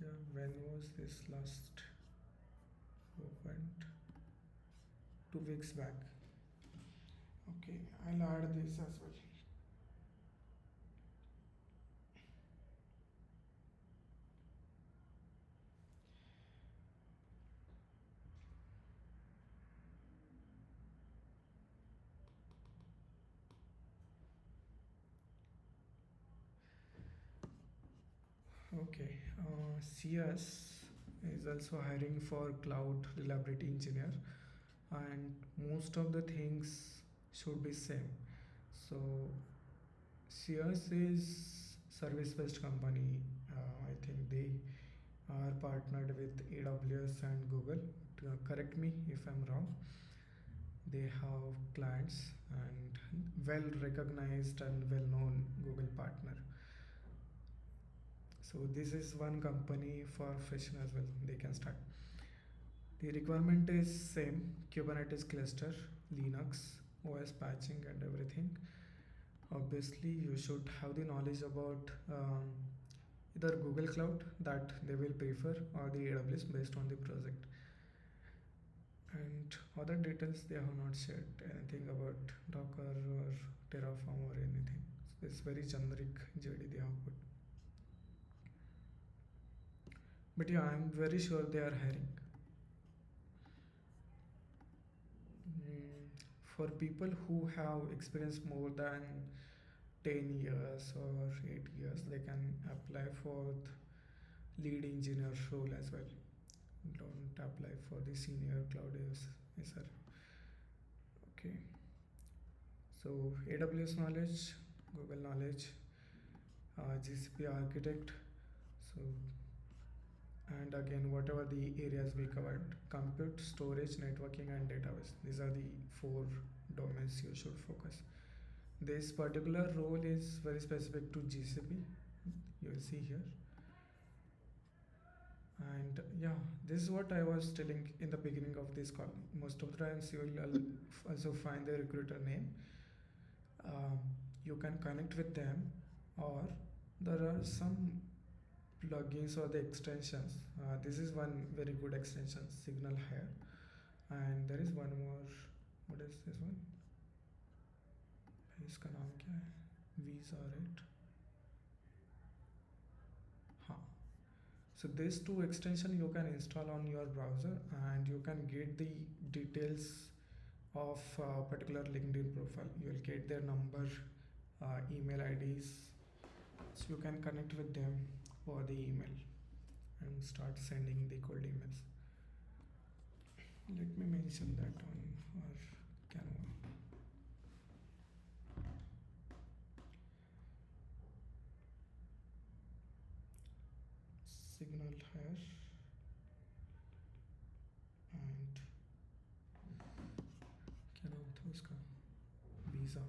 Yeah, when was this last opened? 2 weeks back. Okay, I'll add this as well. Okay, CS is also hiring for cloud reliability engineer, and most of the things should be same. So CS is service-based company. I think they are partnered with AWS and Google. Correct me if I'm wrong. They have clients and well recognized and well known Google partner. So this is one company for freshmen as well. They can start. The requirement is same: Kubernetes cluster, Linux, OS patching, and everything. Obviously, you should have the knowledge about either Google Cloud that they will prefer or the AWS based on the project. And other details they have not shared anything about Docker or Terraform or anything. So it's very generic JD they have put. But yeah, I'm very sure they are hiring. For people who have experience more than 10 years or 8 years, they can apply for the lead engineer role as well. Don't apply for the senior cloud SRE. Okay. So AWS knowledge, Google knowledge, GCP architect. So, and again, whatever the areas we covered: compute, storage, networking, and database. These are the 4 domains you should focus. This particular role is very specific to GCP. You will see here. And yeah, this is what I was telling in the beginning of this call. Most of the times you will also find the recruiter name. You can connect with them, or there are some plugins or the extensions. This is one very good extension, Signal Hire. And there is one more. What is this one? इसका नाम क्या है? Visa, right? हाँ. So these 2 extensions you can install on your browser, and you can get the details of particular LinkedIn profile. You will get their number, email IDs, so you can connect with them over the email and start sending the cold emails. Let me mention that on our Canva. Signal Hire and क्या नाम था उसका? Visa.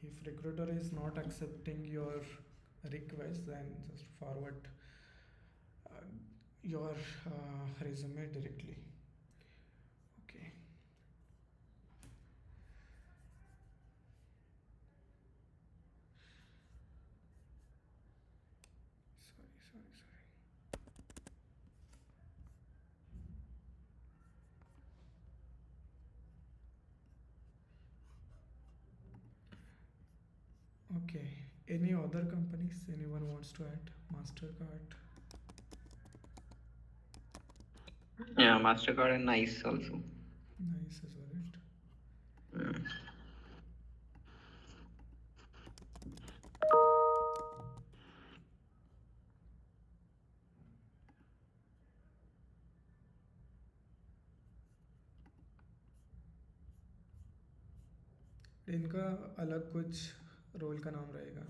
If recruiter is not accepting your request, then just forward your resume directly. Okay. Sorry. Okay. Any other companies? Anyone wants to add? MasterCard. Yeah, MasterCard and NICE also. NICE as well, right? इनका अलग कुछ role का नाम रहेगा.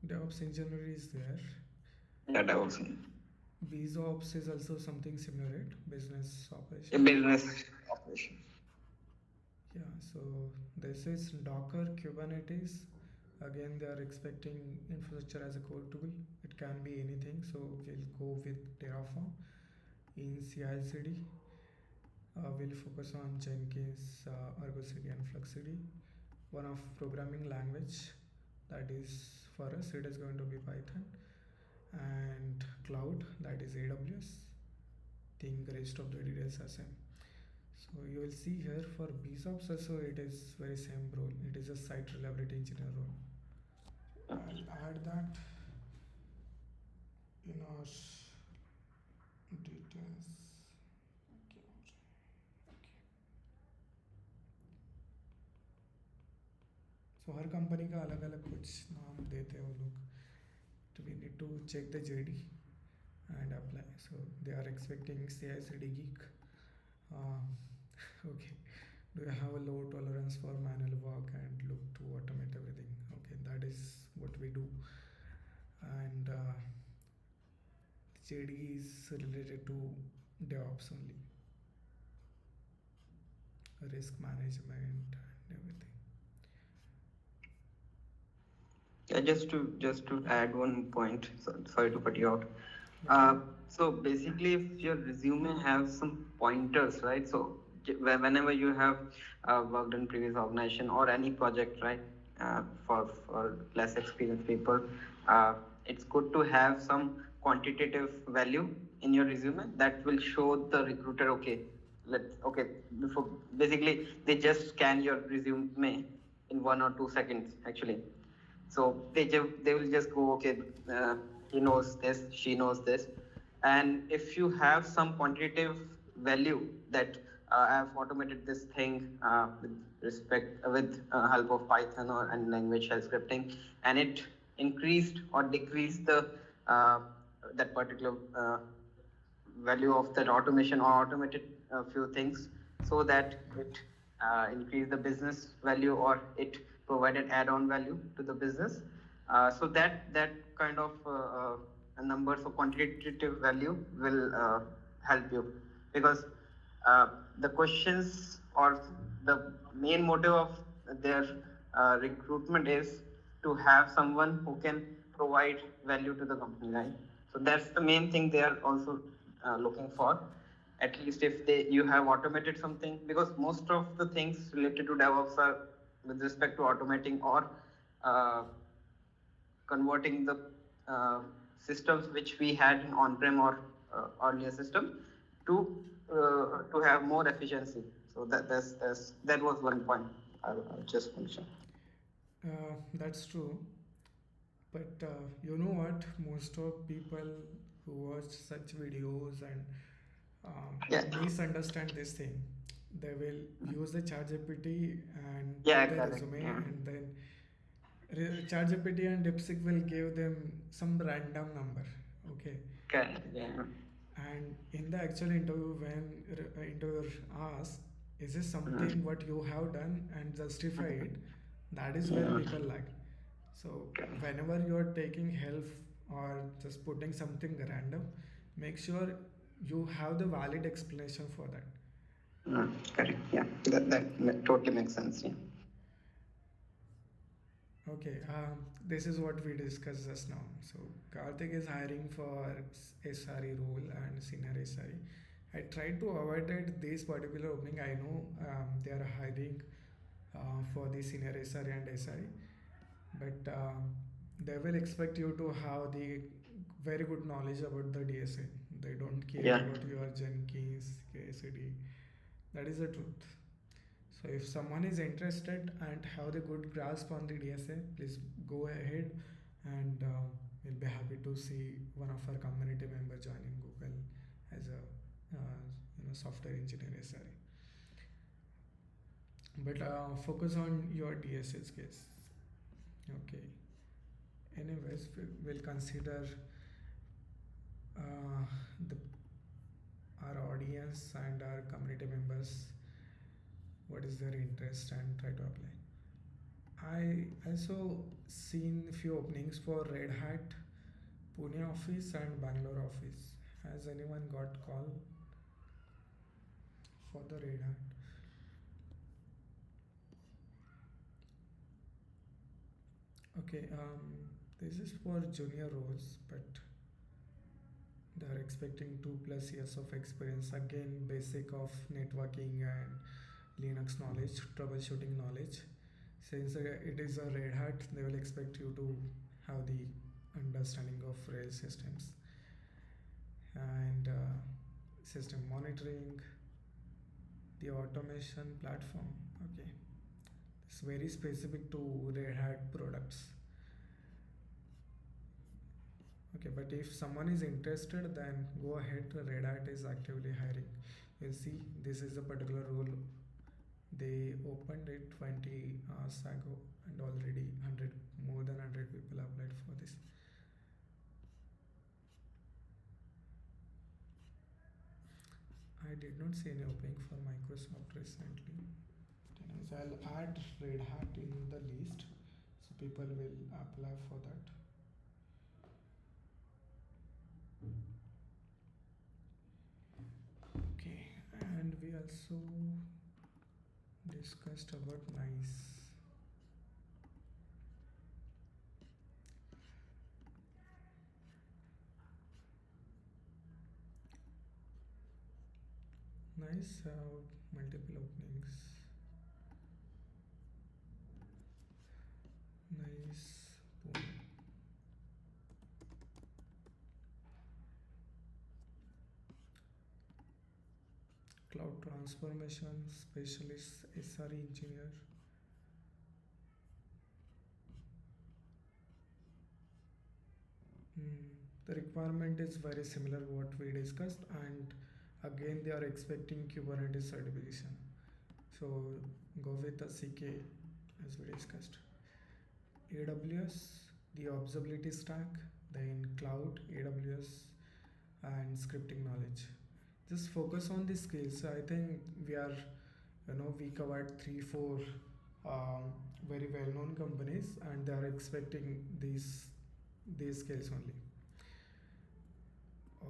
DevOps engineer is there. Yeah, DevOps. BizOps is also something similar, right? Business operation. A business operation. Yeah, so this is Docker, Kubernetes. Again, they are expecting infrastructure as a code tool. It can be anything, so we'll go with Terraform. In CI/CD, we'll focus on Jenkins, Argo CD, and Flux CD. One of programming language that is for us, it is going to be Python. And cloud, that is AWS. Think the rest of the details are same. So you will see here for BizOps also, it is very same role. It is a site reliability engineer role. I'll add that in our details. Okay. So her company का अलग अलग कुछ नाम देते हैं वो लोग. So we need to check the JD and apply. So they are expecting CI/CD geek. Okay. Do you have a low tolerance for manual work and look to automate everything? Okay, that is what we do. And JD is related to DevOps only. Risk management and everything. Yeah, just to add one point. Sorry to cut you out. So basically, if your resume has some pointers, right? So whenever you have worked in previous organization or any project, right? For less experienced people, it's good to have some quantitative value in your resume that will show the recruiter, okay, before basically they just scan your resume in 1 or 2 seconds actually. So they will just go, okay, he knows this, she knows this, and if you have some quantitative value that I have automated this thing with help of Python or and language shell scripting, and it increased or decreased the uh, that particular value of that automation or automated a few things so that it increased the business value or it provided add-on value to the business. So that kind of numbers or quantitative value will help you, because the questions or the main motive of their recruitment is to have someone who can provide value to the company, right? So that's the main thing they are also looking for. At least if you have automated something, because most of the things related to DevOps are with respect to automating or uh, converting the systems which we had in on-prem or earlier system to have more efficiency. So that was one point I'll just mention. That's true. But you know what? Most of people who watch such videos and Yeah. misunderstand this thing. They will use the ChatGPT and Yeah, put their correct. resume, Yeah. and then ChatGPT and DeepSeek will give them some random number. Okay. Correct. Yeah. And in the actual interview, when interviewer asks, "Is this something what you have done and justify it?" That is where Yeah. people lag. So Correct. whenever you are taking help or just putting something random, make sure you have the valid explanation for that. Correct. Yeah. That totally makes sense. Yeah. Okay, this is what we discussed just now. So Karthik is hiring for SRE role and senior SRE. I tried to avoid it, this particular opening. I know they are hiring for the senior SRE and SRE, but they will expect you to have the very good knowledge about the DSA. They don't care Yeah. about your Jenkins, KCD. That is the truth. So if someone is interested and have the good grasp on the DSA, please go ahead, and we'll be happy to see one of our community member joining Google as a software engineer SRE. But focus on your DSA skills. Okay. Anyways, we'll consider uh, the our audience and our community members, what is their interest, and try to apply. I also seen few openings for Red Hat, Pune office and Bangalore office. Has anyone got call for the Red Hat? Okay, this is for junior roles, but they are expecting 2+ years of experience. Again, basic of networking and Linux knowledge, troubleshooting knowledge. Since it is a Red Hat, they will expect you to have the understanding of rail systems and system monitoring, the automation platform. Okay, it's very specific to Red Hat products. Okay, but if someone is interested, then go ahead. Red Hat is actively hiring. You'll see this is a particular role. They opened it 20 hours ago, and already more than 100 people applied for this. I did not see any opening for Microsoft recently. Anyways, I'll add Red Hat in the list so people will apply for that. Okay, and we also discussed about NICE. NICE have multiple openings. NICE Pune. Cloud transformation specialist, SRE engineer. The requirement is very similar what we discussed, and again they are expecting Kubernetes certification. So go with the CK as we discussed. AWS, the observability stack, then cloud, AWS, and scripting knowledge. Just focus on the skills. I think we covered 3 4 very well-known companies, and they are expecting these skills only.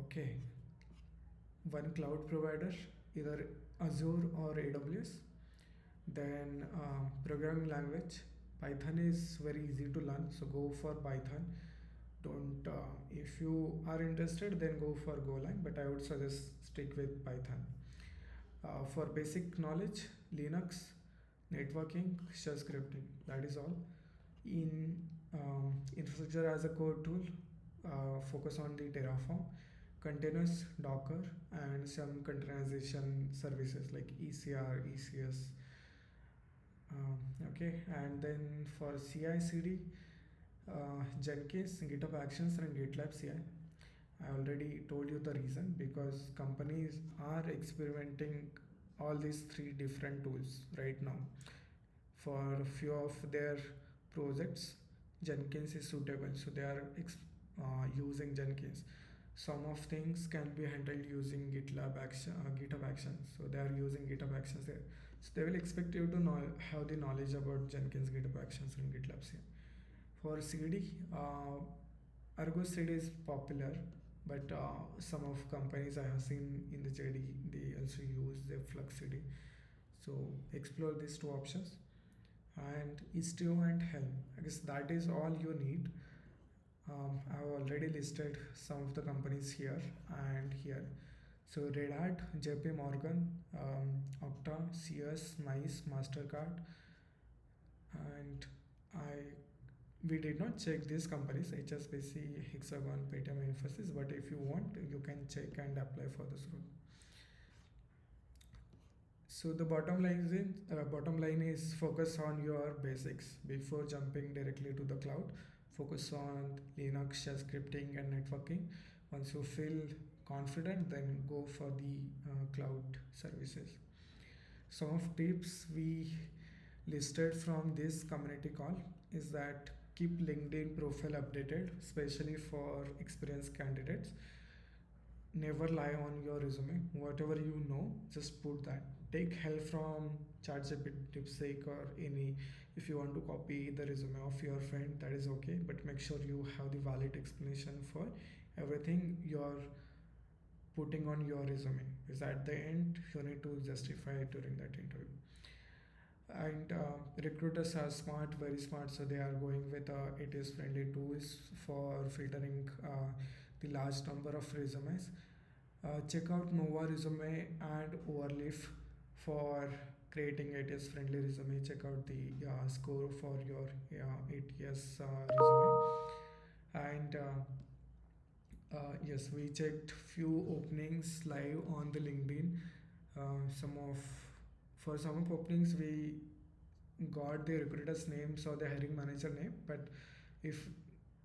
Okay, one cloud provider, either Azure or AWS. Then programming language, Python is very easy to learn, so go for Python. Don't If you are interested, then go for Golang, but I would suggest stick with Python. For basic knowledge, Linux, networking, shell scripting, that is all. In infrastructure as a code tool, focus on the Terraform, containers, Docker, and some containerization services like ECR, ECS. Okay, and then for CI/CD, Jenkins, GitHub Actions, and GitLab CI. I already told you the reason, because companies are experimenting all these 3 different tools right now. For a few of their projects, Jenkins is suitable, so they are using Jenkins. Some of things can be handled using GitHub Actions, so they are using GitHub Actions there. So they will expect you to have the knowledge about Jenkins, GitHub Actions, and GitLab CI. For CD, Argo CD is popular, but some of companies I have seen in the JD, they also use the Flux CD. So explore these 2 options. And Istio and Helm, I guess that is all you need. I have already listed some of the companies here and here. So Red Hat, JPMorgan, Okta, CS, NICE, Mastercard, and we did not check these companies, HSBC, Hexagon, Paytm, Infosys, but if you want, you can check and apply for this role. So the bottom line is focus on your basics before jumping directly to the cloud. Focus on Linux, shell scripting, and networking. Once you feel confident, then go for the cloud services. Some of tips we listed from this community call is that keep LinkedIn profile updated, especially for experienced candidates. Never lie on your resume. Whatever you know, just put that. Take help from ChatGPT, DeepSeek, or any. If you want to copy the resume of your friend, that is okay. But make sure you have the valid explanation for everything you're putting on your resume. Because at the end, you need to justify it during that interview. And recruiters are smart, very smart, so they are going with ATS friendly tools for filtering the large number of resumes. Check out Nova Resume and Overleaf for creating ATS friendly resume. Check out the score for your ATS resume. And yes, we checked few openings live on the LinkedIn. For some of openings we got the recruiter's names or the hiring manager name, but if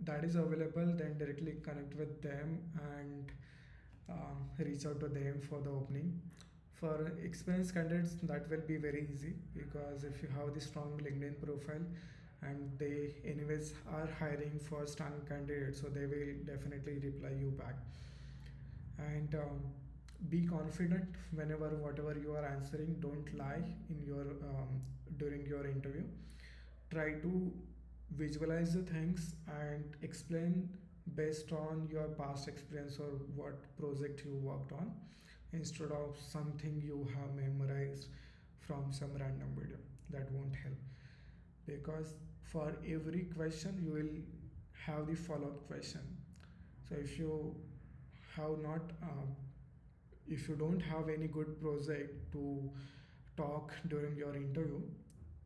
that is available, then directly connect with them and reach out to them for the opening. For experienced candidates, that will be very easy, because if you have the strong LinkedIn profile, and they anyways are hiring for strong candidates, so they will definitely reply you back. And be confident whenever whatever you are answering. Don't lie in your during your interview. Try to visualize the things and explain based on your past experience or what project you worked on, instead of something you have memorized from some random video. That won't help, because for every question you will have the follow-up question. So have not if you don't have any good project to talk during your interview,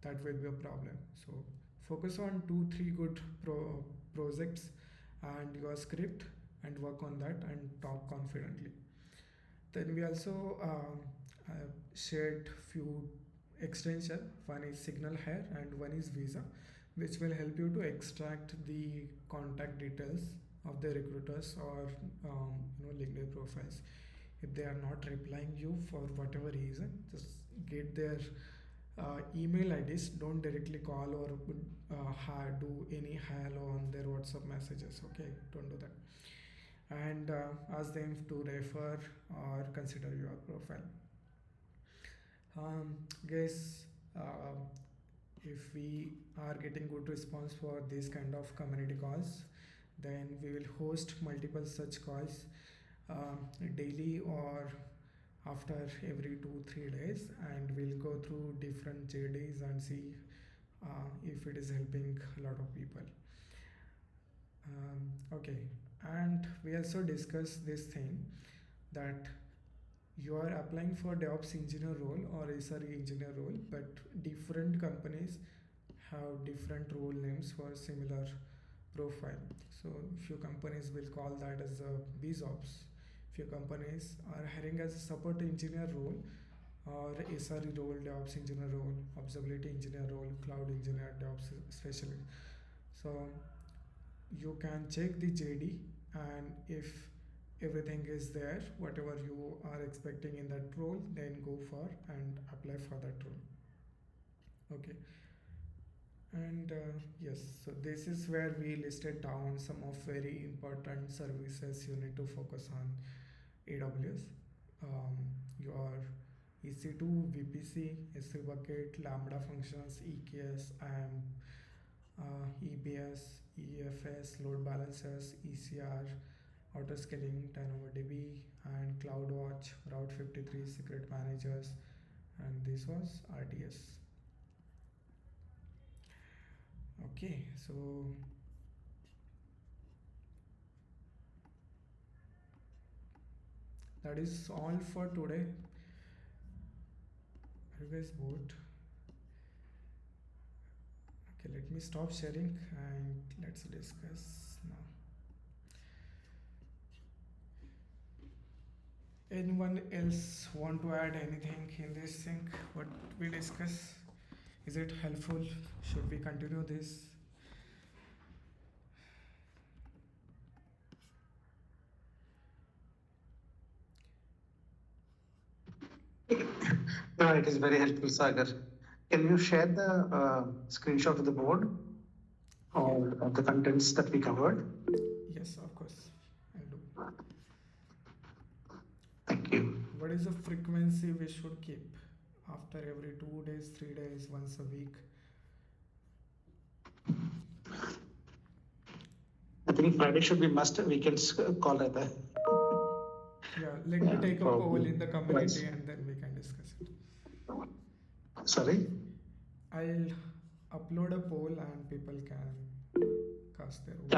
that will be a problem. So focus on 2 3 good projects and your script, and work on that and talk confidently. Then we also shared few extension. One is Signal Hire and one is Visa, which will help you to extract the contact details of the recruiters or LinkedIn profiles. If they are not replying you for whatever reason, just get their email IDs. Don't directly call or do any hello on their WhatsApp messages. Okay, don't do that. And ask them to refer or consider your profile. Guys, if we are getting good response for this kind of community calls, then we will host multiple such calls daily or after every 2-3 days, and we'll go through different JDs and see if it is helping a lot of people. Okay, and we also discussed this thing that you are applying for DevOps engineer role or SRE engineer role, but different companies have different role names for similar profile. So few companies will call that as a BizOps. Few companies are hiring as a support engineer role or SRE role, DevOps engineer role, observability engineer role, cloud engineer, DevOps specialist. So you can check the JD, and if everything is there, whatever you are expecting in that role, then go for and apply for that role. Okay. And yes, so this is where we listed down some of very important services you need to focus on AWS. Your EC2, VPC, S3 bucket, Lambda functions, EKS, IAM, EBS, EFS, load balancers, ECR, autoscaling, DynamoDB, and CloudWatch, Route 53, secret managers, and this was RDS. Okay, so that is all for today. Are you guys bored? Okay, let me stop sharing and let's discuss now. Anyone else want to add anything in this thing? What we discuss? Is it helpful? Should we continue this? No, it is very helpful, Sagar. Can you share the screenshot of the board or of the contents that we covered? Yes, of course, I do. Thank you. What is the frequency we should keep? After every 2 days, 3 days, once a week? I think Friday should be must. Weekends call it. Yeah, let me take a poll in the community Twice. and then we can discuss it. Sorry? I'll upload a poll and people can cast their vote.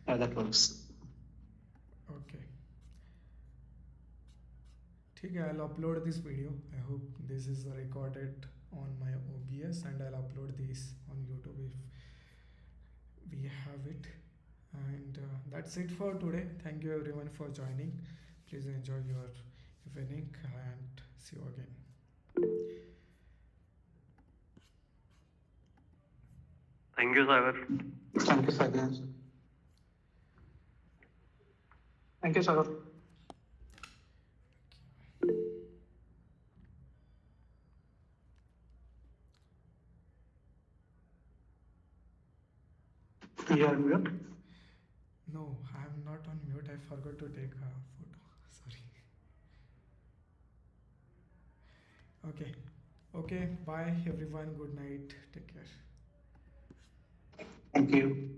Yeah, that works. Okay. ठीक है, I'll upload this video. I hope this is recorded on my OBS, and I'll upload this on YouTube if we have it. And that's it for today. Thank you everyone for joining. Please enjoy your evening and see you again. Thank you, Sagar. Thank you, Sagar. Thank you, Sagar. You are mute. No, I'm not on mute. I forgot to take a photo. Sorry. Okay. Okay. Bye everyone. Good night. Take care. Thank you.